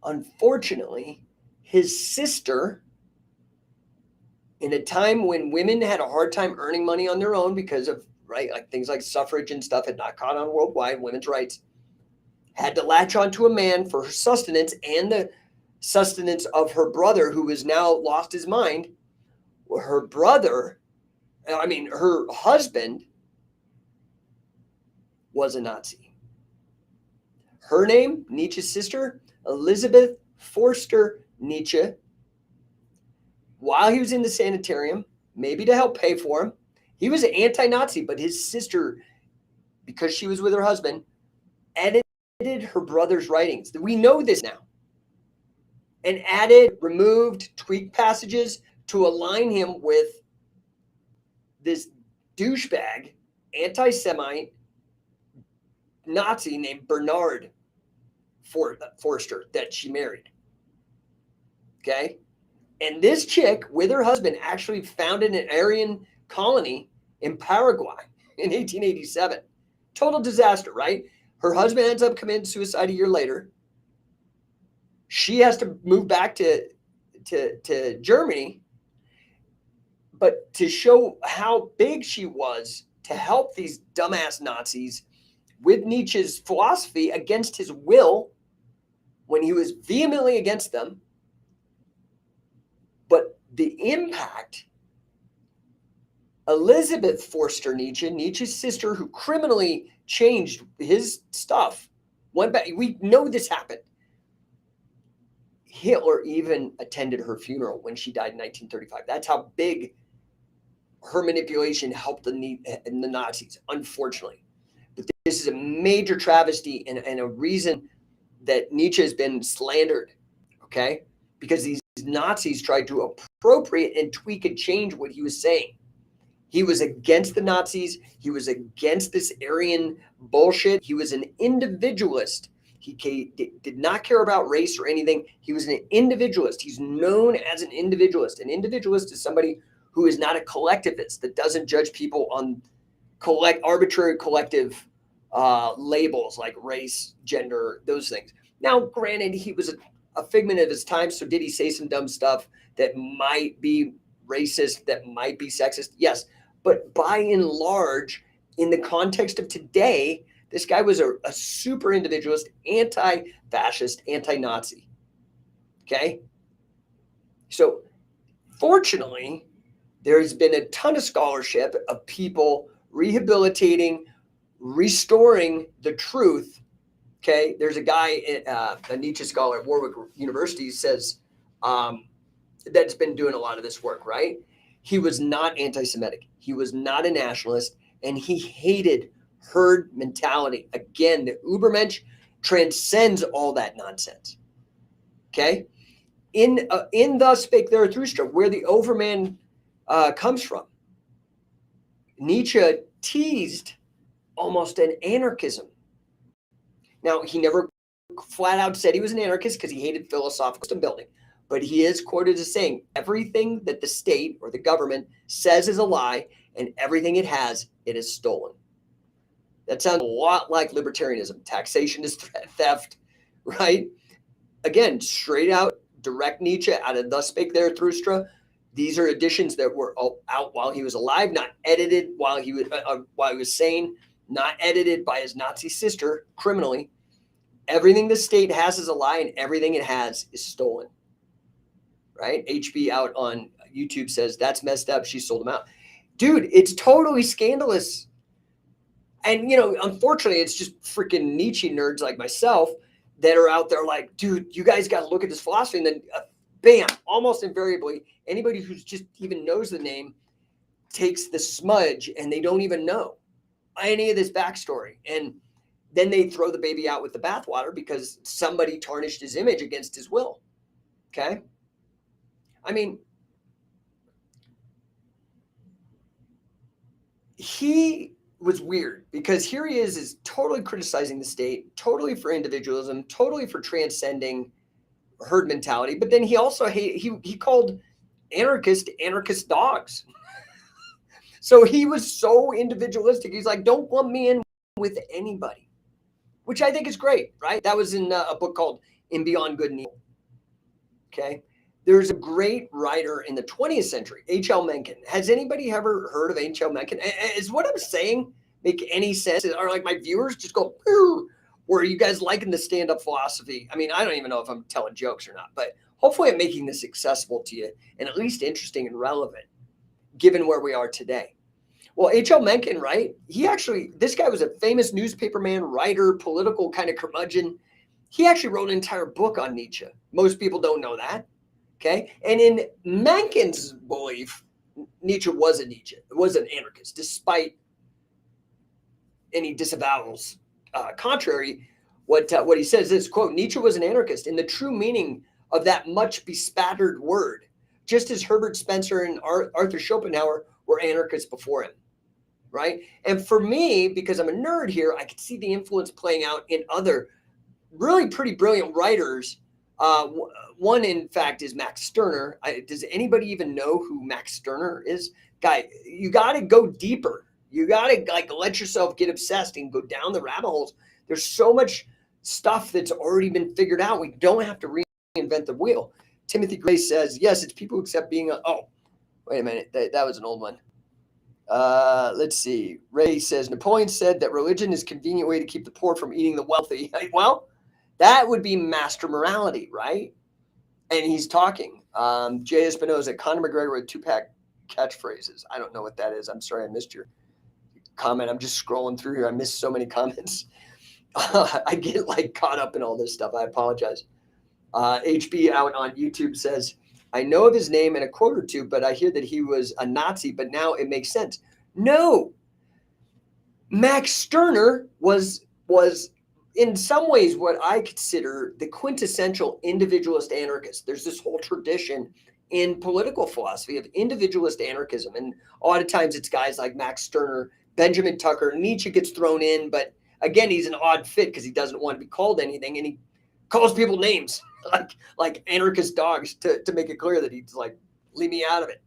Unfortunately, his sister, in a time when women had a hard time earning money on their own because of, right, like things like suffrage and stuff had not caught on worldwide, women's rights, had to latch onto a man for her sustenance and the sustenance of her brother, who has now lost his mind. Her husband was a Nazi. Her name, Nietzsche's sister, Elizabeth Forster Nietzsche, while he was in the sanitarium, maybe to help pay for him, he was anti-Nazi, but his sister, because she was with her husband, edited her brother's writings. We know this now. And added, removed, tweaked passages to align him with this douchebag, anti-Semite Nazi named Bernard Forster that she married. Okay? And this chick, with her husband, actually founded an Aryan colony in Paraguay in 1887. Total disaster, right? Her husband ends up committing suicide a year later. She has to move back to Germany. But to show how big she was to help these dumbass Nazis with Nietzsche's philosophy against his will, when he was vehemently against them, but the impact, Elizabeth Forster Nietzsche, Nietzsche's sister, who criminally changed his stuff, went back. We know this happened. Hitler even attended her funeral when she died in 1935. That's how big her manipulation helped the Nazis, unfortunately. But this is a major travesty and a reason that Nietzsche has been slandered, okay? Because these Nazis tried to appropriate and tweak and change what he was saying. He was against the Nazis. He was against this Aryan bullshit. He was an individualist. He did not care about race or anything. He was an individualist. He's known as an individualist. An individualist is somebody who is not a collectivist, that doesn't judge people on arbitrary collective labels like race, gender, those things. Now, granted, he was a figment of his time, so did he say some dumb stuff that might be racist, that might be sexist? Yes, but by and large, in the context of today, this guy was a super individualist, anti-fascist, anti-Nazi. Okay? So, fortunately, there's been a ton of scholarship of people rehabilitating, restoring the truth. Okay, there's a guy, a Nietzsche scholar at Warwick University, says that's been doing a lot of this work, right? He was not anti-Semitic. He was not a nationalist, and he hated herd mentality. Again, the Übermensch transcends all that nonsense. Okay, in Thus Spake Zarathustra, where the Overman comes from, Nietzsche teased almost an anarchism. Now, he never flat out said he was an anarchist because he hated philosophical system building, but he is quoted as saying everything that the state or the government says is a lie, and everything it has, it is stolen. That sounds a lot like libertarianism. Taxation is theft, right? Again, straight out, direct Nietzsche out of Thus Spake Zarathustra. These are editions that were out while he was alive, not edited while he was sane, not edited by his Nazi sister criminally. Everything the state has is a lie, and everything it has is stolen. Right? HB out on YouTube says, that's messed up. She sold them out. Dude, it's totally scandalous. And, unfortunately, it's just freaking Nietzsche nerds like myself that are out there like, dude, you guys got to look at this philosophy. And then, bam, almost invariably, anybody who's just even knows the name takes the smudge and they don't even know any of this backstory. And then they throw the baby out with the bathwater because somebody tarnished his image against his will. Okay? I mean, he was weird because here he is totally criticizing the state, totally for individualism, totally for transcending herd mentality. But then he also he called anarchist dogs. So he was so individualistic. He's like, don't lump me in with anybody, which I think is great, right? That was in a book called In Beyond Good and Evil. Okay. There's a great writer in the 20th century, H.L. Mencken. Has anybody ever heard of H.L. Mencken? Is what I'm saying make any sense? Are like my viewers just go, or are you guys liking the stand-up philosophy? I mean, I don't even know if I'm telling jokes or not, but hopefully I'm making this accessible to you and at least interesting and relevant given where we are today. Well, H.L. Mencken, right? This guy was a famous newspaperman, writer, political kind of curmudgeon. He actually wrote an entire book on Nietzsche. Most people don't know that. Okay. And in Mencken's belief, Nietzsche was an anarchist, despite any disavowals. Contrary, what he says is, quote, Nietzsche was an anarchist in the true meaning of that much bespattered word, just as Herbert Spencer and Arthur Schopenhauer were anarchists before him. Right. And for me, because I'm a nerd here, I could see the influence playing out in other really pretty brilliant writers. One, in fact, is Max Stirner. Does anybody even know who Max Stirner is? Guy, you got to go deeper. You got to like let yourself get obsessed and go down the rabbit holes. There's so much stuff that's already been figured out. We don't have to reinvent the wheel. Timothy Gray says, yes, it's people who accept being wait a minute. That was an old one. Let's see. Ray says, Napoleon said that religion is a convenient way to keep the poor from eating the wealthy. Well, that would be master morality, right? And he's talking. Jay Espinoza, Conor McGregor with two-pack catchphrases. I don't know what that is. I'm sorry I missed your comment. I'm just scrolling through here. I missed so many comments. I get like caught up in all this stuff. I apologize. HB out on YouTube says, I know of his name and a quote or two, but I hear that he was a Nazi, but now it makes sense. No. Max Stirner was in some ways what I consider the quintessential individualist anarchist. There's this whole tradition in political philosophy of individualist anarchism. And a lot of times it's guys like Max Stirner, Benjamin Tucker, Nietzsche gets thrown in, but again, he's an odd fit because he doesn't want to be called anything and he calls people names like anarchist dogs to make it clear that he's like, leave me out of it.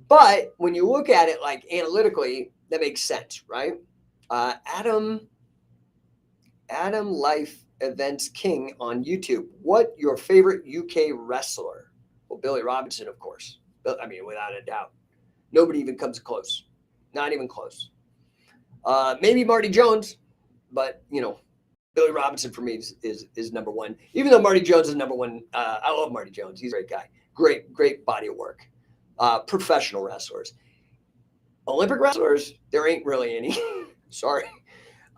But when you look at it like analytically, that makes sense, right? Adam Life Events King on YouTube. What your favorite UK wrestler? Well, Billy Robinson, of course. I mean, without a doubt. Nobody even comes close. Not even close. Maybe Marty Jones, but Billy Robinson for me is number one. Even though Marty Jones is number one, I love Marty Jones. He's a great guy. Great body of work. Professional wrestlers. Olympic wrestlers, there ain't really any. Sorry.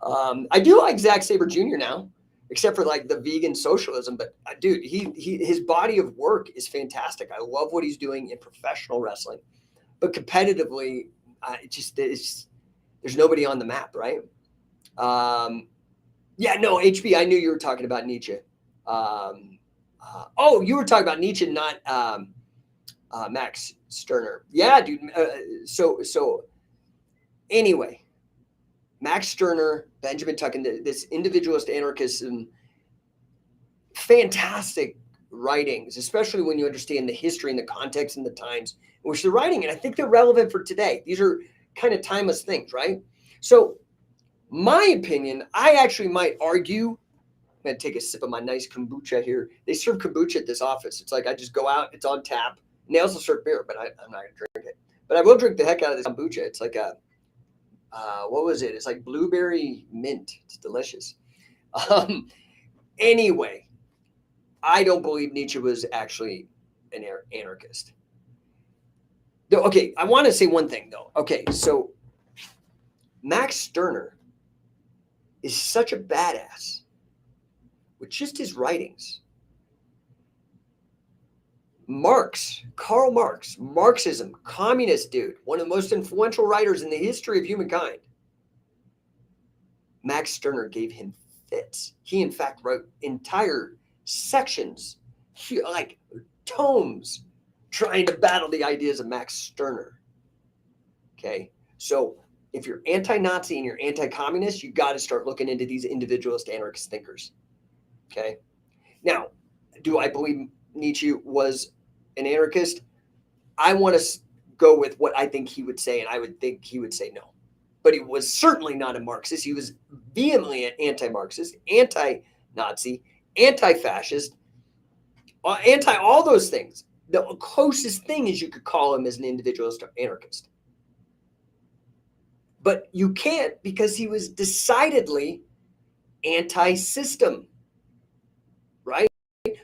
I do like Zack Sabre Jr. now, except for like the vegan socialism. But dude, his body of work is fantastic. I love what he's doing in professional wrestling, but competitively, there's nobody on the map, right? Yeah, no, HB. I knew you were talking about Nietzsche. You were talking about Nietzsche, not Max Stirner. Yeah, dude. So anyway. Max Stirner, Benjamin Tucker, this individualist anarchism, fantastic writings, especially when you understand the history and the context and the times in which they're writing. And I think they're relevant for today. These are kind of timeless things, right? So my opinion, I actually might argue, I'm going to take a sip of my nice kombucha here. They serve kombucha at this office. It's like I just go out, it's on tap. And they also serve beer, but I'm not going to drink it. But I will drink the heck out of this kombucha. It's like what was it? It's like blueberry mint. It's delicious. Anyway, I don't believe Nietzsche was actually an anarchist. Okay, I want to say one thing though. Okay, so Max Stirner is such a badass with just his writings. Karl Marx, Marxism, communist dude, one of the most influential writers in the history of humankind. Max Stirner gave him fits. He, in fact, wrote entire sections, like tomes, trying to battle the ideas of Max Stirner. Okay, so if you're anti-Nazi and you're anti-communist, you got to start looking into these individualist anarchist thinkers. Okay, now, do I believe Nietzsche was an anarchist? I want to go with what I think he would say, and I would think he would say no. but he was certainly not a Marxist. He was vehemently anti-Marxist, anti-Nazi, anti-fascist, anti all those things. The closest thing is you could call him as an individualist or anarchist. But you can't, because he was decidedly anti-system, right?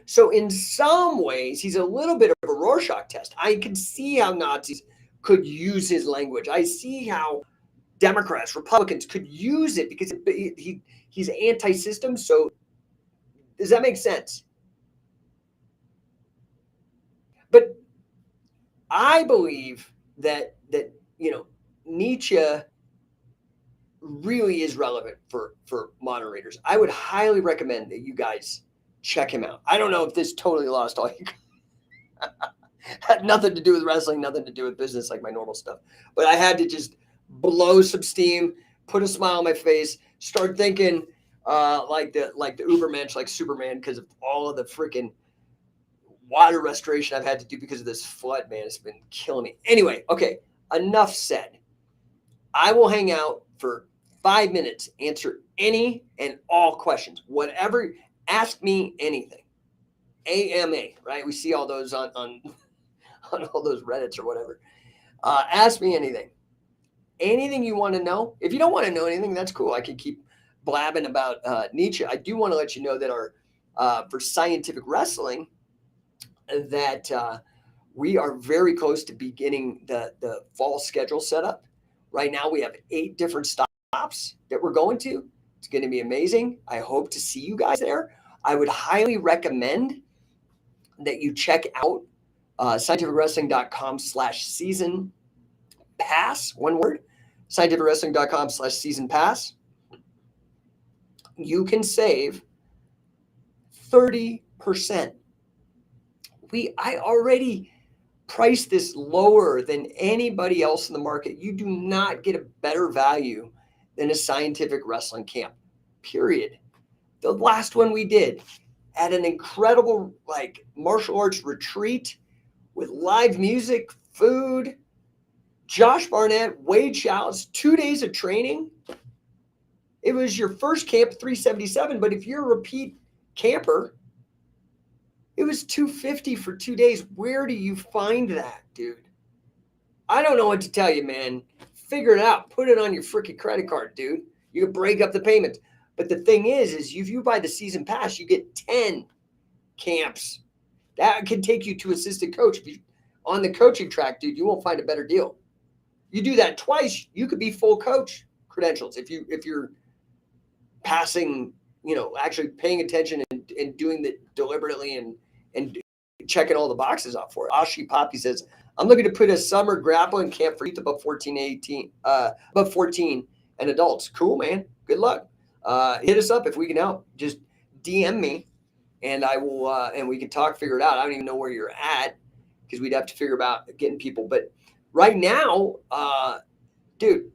So in some ways, he's a little bit of a Rorschach test. I can see how Nazis could use his language. I see how Democrats, Republicans could use it because he's anti-system. So does that make sense? But I believe that Nietzsche really is relevant for modern readers. I would highly recommend that you guys check him out. I don't know if this totally lost all you. Had nothing to do with wrestling, nothing to do with business, like my normal stuff. But I had to just blow some steam, put a smile on my face, start thinking like the Übermensch, like Superman, because of all of the freaking water restoration I've had to do because of this flood, man. It's been killing me. Anyway, okay, enough said. I will hang out for 5 minutes, answer any and all questions. Whatever, ask me anything. AMA, right? We see all those on all those Reddits or whatever. Ask me anything. Anything you want to know. If you don't want to know anything, that's cool. I can keep blabbing about Nietzsche. I do want to let you know that for scientific wrestling, that we are very close to beginning the fall schedule setup. Right now, we have 8 different stops that we're going to. It's going to be amazing. I hope to see you guys there. I would highly recommend that you check out scientificwrestling.com/season pass, one word, scientificwrestling.com/season pass. You can save 30%. I already priced this lower than anybody else in the market. You do not get a better value than a scientific wrestling camp, period. The last one we did at an incredible martial arts retreat with live music, food, Josh Barnett, Wade Chalice, 2 days of training. It was your first camp, $377, but if you're a repeat camper, it was $250 for 2 days. Where do you find that, dude? I don't know what to tell you, man. Figure it out. Put it on your freaking credit card, dude. You can break up the payments. But the thing is if you buy the season pass, you get 10 camps. That can take you to assistant coach. If you on the coaching track, dude, you won't find a better deal. You do that twice, you could be full coach credentials if you're passing, actually paying attention and doing it deliberately and checking all the boxes off for it. Ashi Poppy says, I'm looking to put a summer grappling camp for youth above 14 and adults. Cool, man. Good luck. Hit us up if we can help. Just DM me and I will, and we can talk, figure it out. I don't even know where you're at because we'd have to figure about getting people. But right now, dude,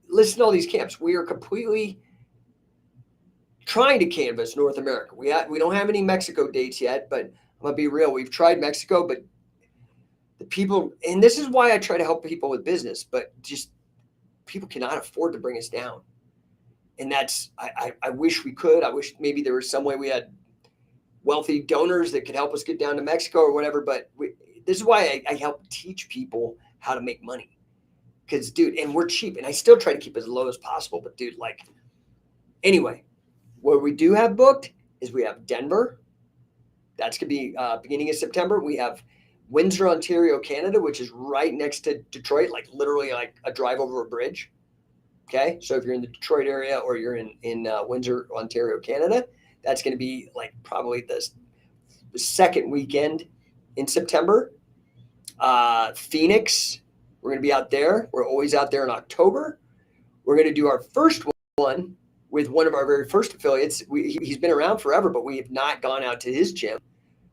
listen to all these camps. We are completely trying to canvas North America. We don't have any Mexico dates yet, but I'm going to be real. We've tried Mexico, but the people, and this is why I try to help people with business, but just people cannot afford to bring us down. And that's, I wish we could. I wish maybe there was some way we had wealthy donors that could help us get down to Mexico or whatever. But this is why I help teach people how to make money. Because, dude, and we're cheap. And I still try to keep as low as possible. But, dude, anyway, what we do have booked is we have Denver. That's going to be beginning of September. We have Windsor, Ontario, Canada, which is right next to Detroit, literally a drive over a bridge. Okay, so if you're in the Detroit area or you're in Windsor, Ontario, Canada, that's going to be probably the second weekend in September. Phoenix, we're going to be out there. We're always out there in October. We're going to do our first one with one of our very first affiliates. He's been around forever, but we have not gone out to his gym.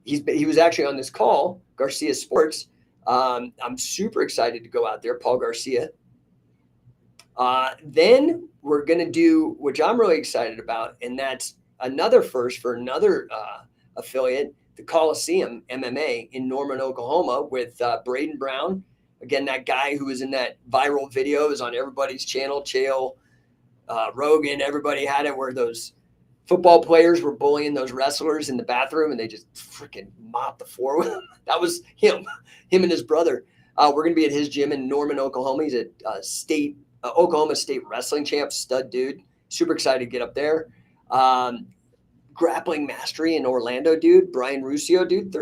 He was actually on this call, Garcia Sports. I'm super excited to go out there, Paul Garcia. Then we're going to do, which I'm really excited about, and that's another first for another affiliate, the Coliseum MMA in Norman, Oklahoma, with Braden Brown Again, that guy who was in that viral video is on everybody's channel, Chael, Rogan, everybody had it, where those football players were bullying those wrestlers in the bathroom and they just freaking mopped the floor with them. That was him and his brother. We're going to be at his gym in Norman, Oklahoma. He's a Oklahoma State wrestling champ, stud dude. Super excited to get up there. Grappling mastery in Orlando, dude. Brian Ruscio, dude.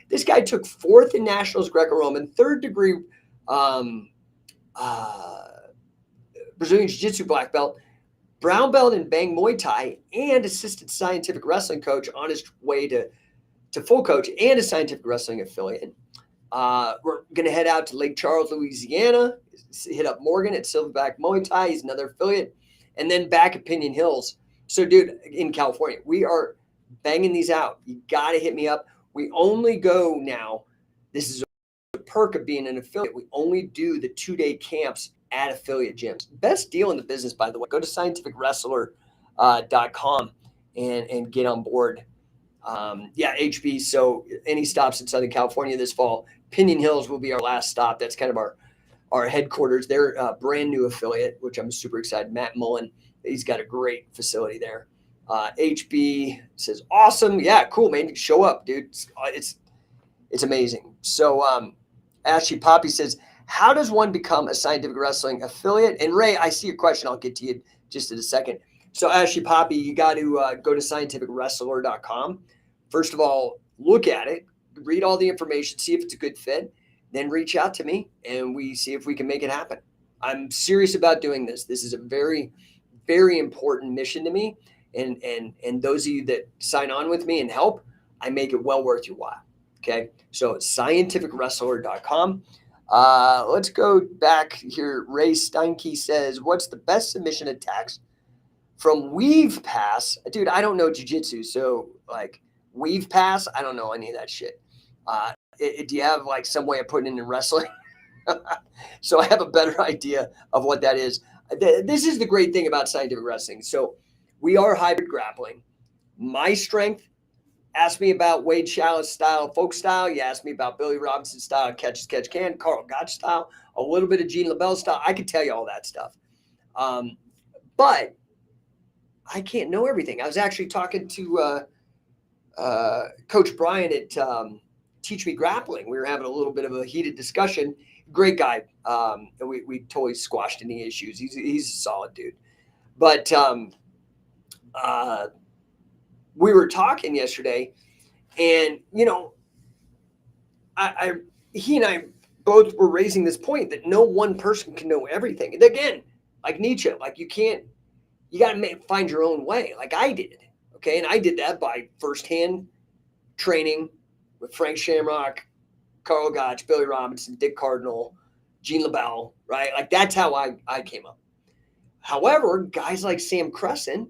This guy took fourth in nationals Greco-Roman, third degree Brazilian Jiu-Jitsu black belt, brown belt in Bang Muay Thai, and assistant scientific wrestling coach on his way to full coach and a scientific wrestling affiliate. We're going to head out to Lake Charles, Louisiana, hit up Morgan at Silverback Muay Thai. He's another affiliate. And then back at Pinion Hills. So, dude, in California, we are banging these out. You got to hit me up. We only go now. This is a perk of being an affiliate. We only do the 2-day camps at affiliate gyms. Best deal in the business, by the way. Go to scientificwrestler.com and get on board. HB. So any stops in Southern California this fall, Pinion Hills will be our last stop. That's kind of our headquarters. They're a brand new affiliate, which I'm super excited. Matt Mullen, he's got a great facility there. HB says, awesome. Yeah, cool, man. Show up, dude. It's amazing. So Ashley Poppy says, how does one become a scientific wrestling affiliate? And Ray, I see your question. I'll get to you just in a second. So Ashley Poppy, you got to go to scientificwrestler.com. First of all, look at it, read all the information, see if it's a good fit, then reach out to me and we see if we can make it happen. I'm serious about doing this. This is a very, very important mission to me. And those of you that sign on with me and help, I make it well worth your while. Okay. So scientificwrestler.com. Let's go back here. Ray Steinke says, what's the best submission attacks from weave pass? Dude, I don't know jiu-jitsu. So like weave pass, I don't know any of that shit. Do you have like some way of putting it in wrestling? So I have a better idea of what that is. This is the great thing about scientific wrestling. So we are hybrid grappling. My strength, ask me about Wade Shallow's style, folk style. You ask me about Billy Robinson's style, catch as catch can, Carl Gotch style, a little bit of Gene LaBelle style. I could tell you all that stuff. But I can't know everything. I was actually talking to Coach Brian at Teach Me Grappling. We were having a little bit of a heated discussion. Great guy. And we totally squashed any issues. He's a solid dude. But we were talking yesterday, and he and I both were raising this point that no one person can know everything. And again, like Nietzsche, like you got to find your own way, like I did. Okay, and I did that by firsthand training with Frank Shamrock, Carl Gotch, Billy Robinson, Dick Cardinal, Gene LaBelle, right? Like that's how I came up. However, guys like Sam Crescent,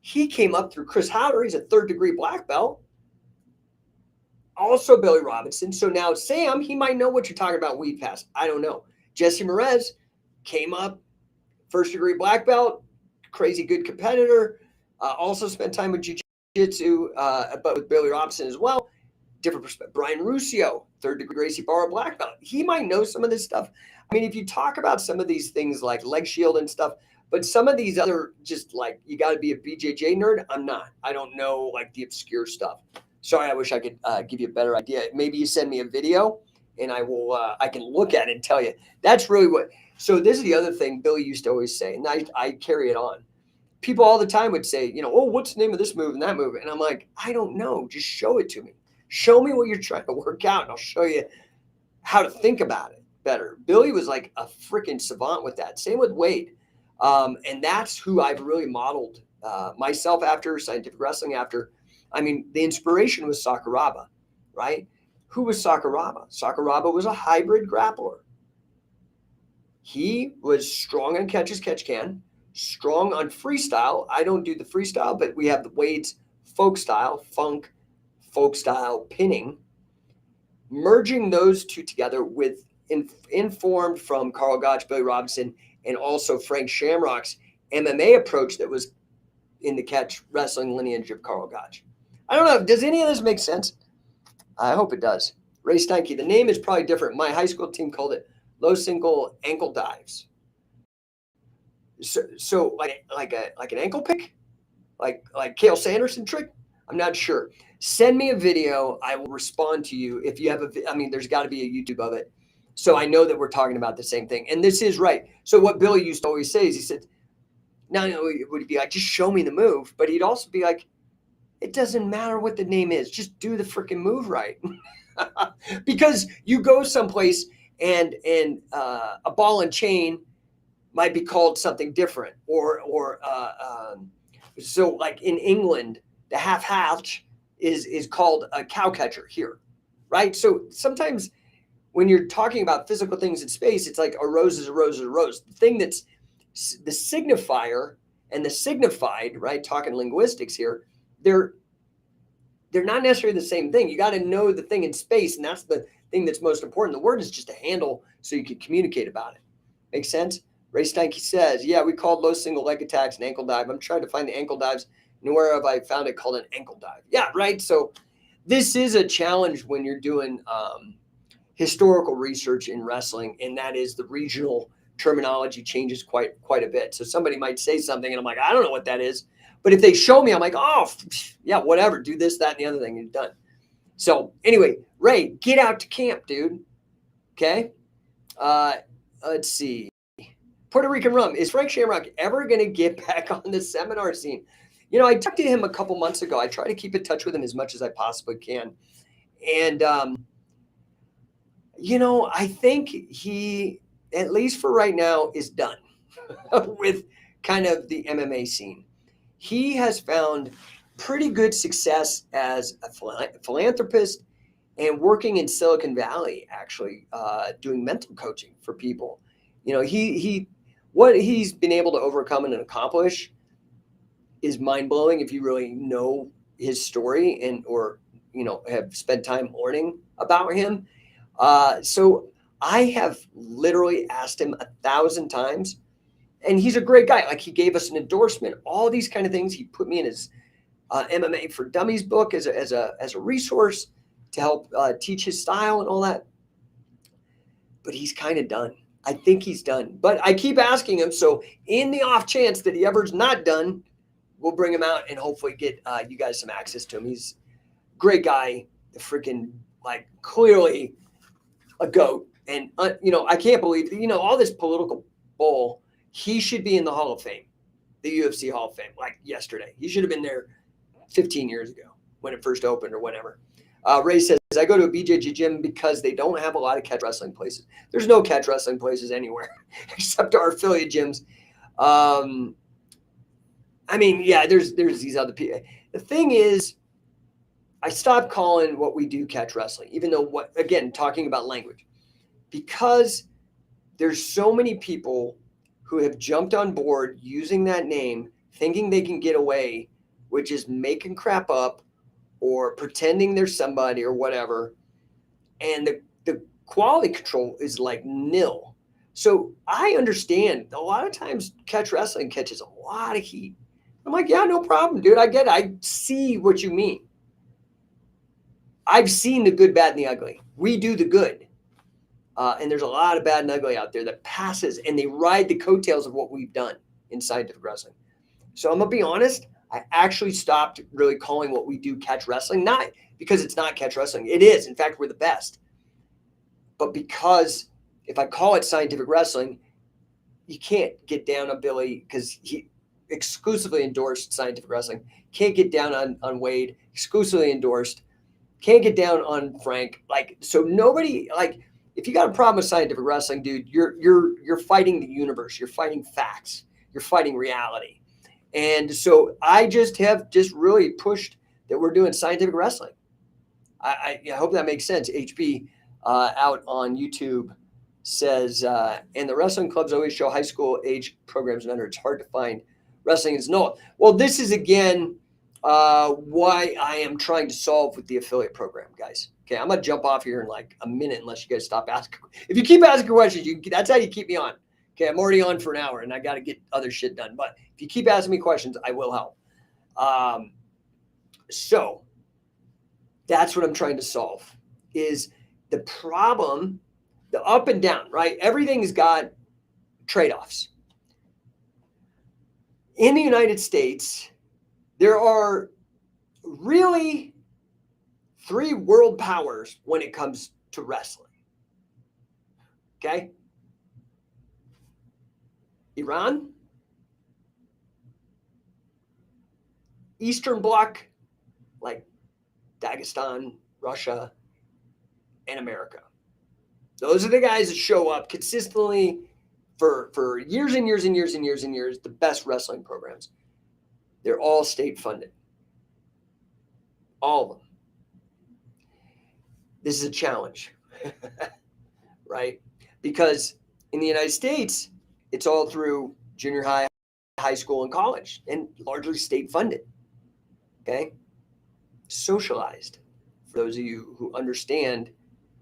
he came up through Chris Howder. He's a 3rd degree black belt. Also Billy Robinson. So now Sam, he might know what you're talking about weave pass. I don't know. Jesse Merez came up, 1st degree black belt, crazy good competitor. Also spent time with jiu-jitsu, but with Billy Robinson as well. Different perspective. Brian Ruscio, 3rd degree Gracie Barra black belt. He might know some of this stuff. I mean, if you talk about some of these things like leg shield and stuff, but some of these other, just like, you got to be a BJJ nerd. I'm not. I don't know like the obscure stuff. Sorry, I wish I could give you a better idea. Maybe you send me a video and I will. I can look at it and tell you. That's really what. So this is the other thing Billy used to always say, and I carry it on. People all the time would say, oh, what's the name of this move and that move? And I'm like, I don't know. Just show it to me. Show me what you're trying to work out, and I'll show you how to think about it better. Billy was like a freaking savant with that. Same with Wade. And that's who I've really modeled myself after, scientific wrestling after. I mean, the inspiration was Sakuraba, right? Who was Sakuraba? Sakuraba was a hybrid grappler. He was strong on catch as catch can, strong on freestyle. I don't do the freestyle, but we have the Wade's folk style, funk, folk style pinning. Merging those two together with informed from Carl Gotch, Billy Robinson, and also Frank Shamrock's MMA approach that was in the catch wrestling lineage of Carl Gotch. I don't know. Does any of this make sense? I hope it does. Ray Steinke, the name is probably different. My high school team called it low single ankle dives. So like an ankle pick, like Cale Sanderson trick. I'm not sure. Send me a video. I will respond to you if you have I mean, there's got to be a YouTube of it. So I know that we're talking about the same thing. And this is right. So what Billy used to always say is he said, no, would be like, just show me the move. But he'd also be like, it doesn't matter what the name is. Just do the freaking move right. Because you go someplace and a ball and chain might be called something different. So like in England, the half hatch is called a cow catcher here, right? So sometimes when you're talking about physical things in space, it's like a rose is a rose is a rose. The thing that's the signifier and the signified, right? Talking linguistics here, they're not necessarily the same thing. You got to know the thing in space, and that's the thing that's most important. The word is just a handle so you can communicate about it. Make sense? Ray Steinke says, yeah, we called low single leg attacks an ankle dive. I'm trying to find the ankle dives. Nowhere have I found it called an ankle dive. Yeah, right. So this is a challenge when you're doing historical research in wrestling, and that is the regional terminology changes quite a bit. So somebody might say something, and I'm like, I don't know what that is. But if they show me, I'm like, oh, yeah, whatever. Do this, that, and the other thing, and you're done. So anyway, Ray, get out to camp, dude. Okay. Let's see. Puerto Rican rum. Is Frank Shamrock ever going to get back on the seminar scene? You know, I talked to him a couple months ago. I try to keep in touch with him as much as I possibly can. And, you know, I think he, at least for right now, is done with kind of the MMA scene. He has found pretty good success as a philanthropist and working in Silicon Valley, actually, doing mental coaching for people. You know, what he's been able to overcome and accomplish is mind-blowing if you really know his story or, you know, have spent time learning about him. So I have literally asked him 1,000 times, and he's a great guy. Like, he gave us an endorsement, all these kind of things. He put me in his MMA for Dummies book as a resource to help teach his style and all that. But he's kind of done. I think he's done. But I keep asking him. So in the off chance that he ever's not done, we'll bring him out and hopefully get you guys some access to him. He's a great guy, freaking, like, clearly a GOAT. And, you know, I can't believe, you know, all this political bull. He should be in the Hall of Fame, the UFC Hall of Fame, like yesterday. He should have been there 15 years ago when it first opened or whatever. Ray says, I go to a BJJ gym because they don't have a lot of catch wrestling places. There's no catch wrestling places anywhere except our affiliate gyms. I mean, yeah, there's these other people. The thing is, I stopped calling what we do catch wrestling, even though again, talking about language, because there's so many people who have jumped on board using that name, thinking they can get away with just making crap up or pretending there's somebody or whatever. And the quality control is like nil. So I understand a lot of times catch wrestling catches a lot of heat. I'm like, yeah, no problem, dude. I get it. I see what you mean. I've seen the good, bad, and the ugly. We do the good. And there's a lot of bad and ugly out there that passes, and they ride the coattails of what we've done in scientific wrestling. So I'm going to be honest. I actually stopped really calling what we do catch wrestling, not because it's not catch wrestling. It is. In fact, we're the best. But because if I call it scientific wrestling, you can't get down on Billy because he exclusively endorsed scientific wrestling. Can't get down on Wade, exclusively endorsed. Can't get down on Frank. Like, so nobody, like, if you got a problem with scientific wrestling, dude, you're fighting the universe. You're fighting facts. You're fighting reality. And so I have really pushed that we're doing scientific wrestling. I hope that makes sense. HB out on YouTube says, and the wrestling clubs always show high school age programs and under. It's hard to find. Wrestling is no. Well, this is, again, why I am trying to solve with the affiliate program, guys. Okay, I'm going to jump off here in like a minute unless you guys stop asking. If you keep asking questions, that's how you keep me on. Okay, I'm already on for an hour, and I got to get other shit done. But if you keep asking me questions, I will help. So that's what I'm trying to solve, is the problem The up and down, right? Everything's got trade-offs. In the United States, there are really three world powers when it comes to wrestling. Okay? Iran, Eastern Bloc, like Dagestan, Russia, and America. Those are the guys that show up consistently for years and years and years and years and years, the best wrestling programs. They're all state funded. All of them. This is a challenge, right? Because in the United States, it's all through junior high, high school, and college, and largely state funded. Okay? Socialized. For those of you who understand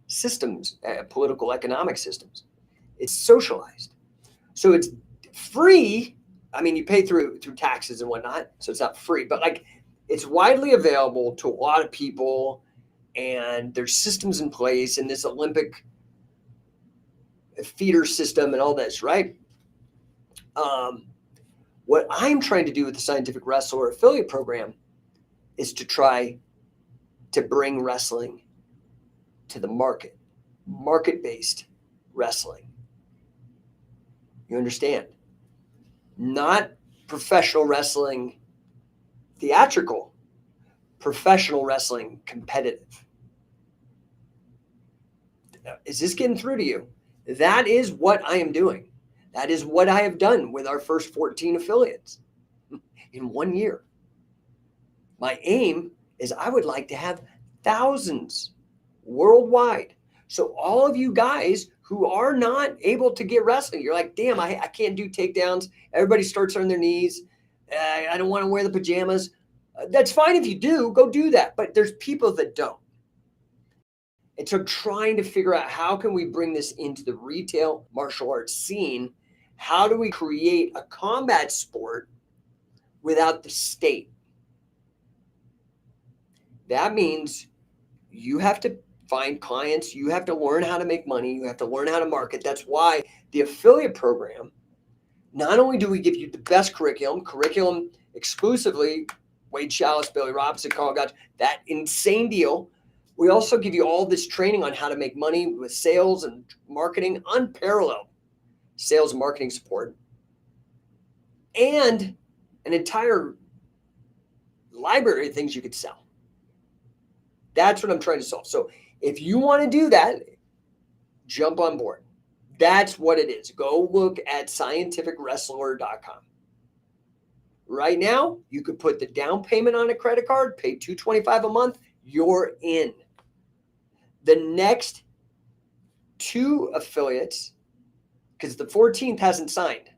systems, political economic systems, it's socialized. So it's free. I mean, you pay through taxes and whatnot, so it's not free, but like it's widely available to a lot of people, and there's systems in place in this Olympic feeder system and all this, right? What I'm trying to do with the Scientific Wrestler affiliate program is to try to bring wrestling to the market-based wrestling. You understand? Not professional wrestling theatrical, professional wrestling competitive. Is this getting through to you? That is what I am doing. That is what I have done with our first 14 affiliates in 1 year. My aim is I would like to have thousands worldwide. So all of you guys who are not able to get wrestling, you're like, damn, I can't do takedowns. Everybody starts on their knees. I don't want to wear the pajamas. That's fine if you do, go do that. But there's people that don't. And so trying to figure out how can we bring this into the retail martial arts scene? How do we create a combat sport without the state? That means you have to find clients. You have to learn how to make money. You have to learn how to market. That's why the affiliate program, not only do we give you the best curriculum exclusively, Wade Chalice, Billy Robinson, Carl Gotch, that insane deal. We also give you all this training on how to make money with sales and marketing, unparalleled sales and marketing support, and an entire library of things you could sell. That's what I'm trying to solve. So if you want to do that, jump on board. That's what it is. Go look at scientificwrestler.com. Right now, you could put the down payment on a credit card, pay $225 a month, you're in. The next two affiliates, because the 14th hasn't signed,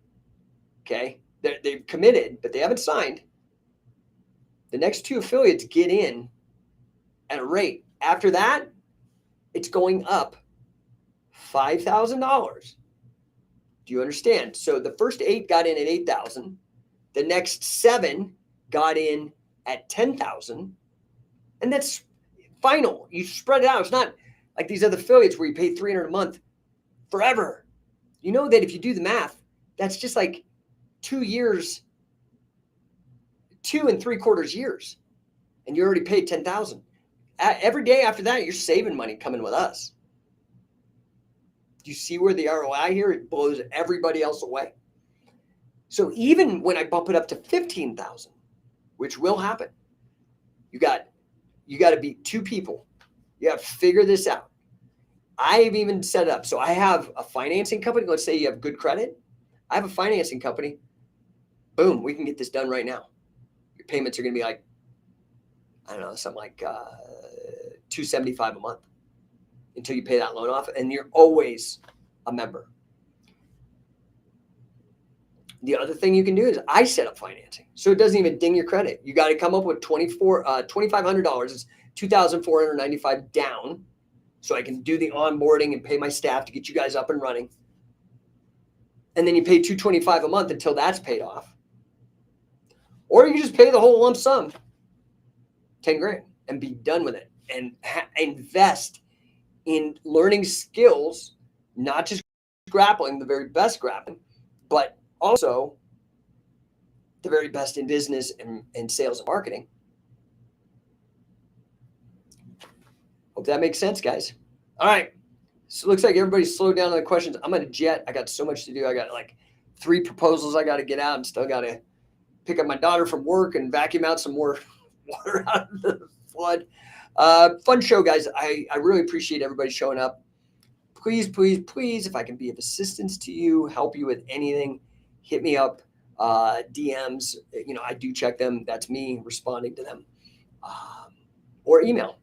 okay? They've committed, but they haven't signed. The next two affiliates get in at a rate. After that, it's going up $5,000. Do you understand? So the first 8 got in at $8,000. The next 7 got in at $10,000. And that's final. You spread it out. It's not like these other affiliates where you pay $300 a month forever. You know that if you do the math, that's just like 2 years, 2 3/4 years, and you already paid $10,000. Every day after that, you're saving money coming with us. Do you see where the ROI here? It blows everybody else away. So even when I bump it up to $15,000, which will happen, you got to be 2 people. You have to figure this out. I've even set it up. So I have a financing company. Let's say you have good credit. I have a financing company. Boom, we can get this done right now. Your payments are going to be like, I don't know, something like $275 a month until you pay that loan off, and you're always a member. The other thing you can do is I set up financing, so it doesn't even ding your credit. You got to come up with $2,500. It's $2,495 down, so I can do the onboarding and pay my staff to get you guys up and running. And then you pay $225 a month until that's paid off, or you just pay the whole lump sum, $10,000, and be done with it, and invest in learning skills not just grappling, the very best grappling, but also the very best in business and sales and marketing. Hope that makes sense, guys. All right. So it looks like everybody's slowed down on the questions. I'm going to jet. I got so much to do. I got like 3 proposals I got to get out and still got to pick up my daughter from work and vacuum out some more water out of the flood. Fun show, guys. I really appreciate everybody showing up. Please, please, please, if I can be of assistance to you, help you with anything, hit me up. DMs, I do check them. That's me responding to them. Or email.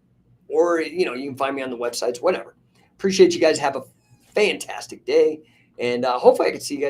Or, you can find me on the websites, whatever. Appreciate you guys. Have a fantastic day. And hopefully I can see you guys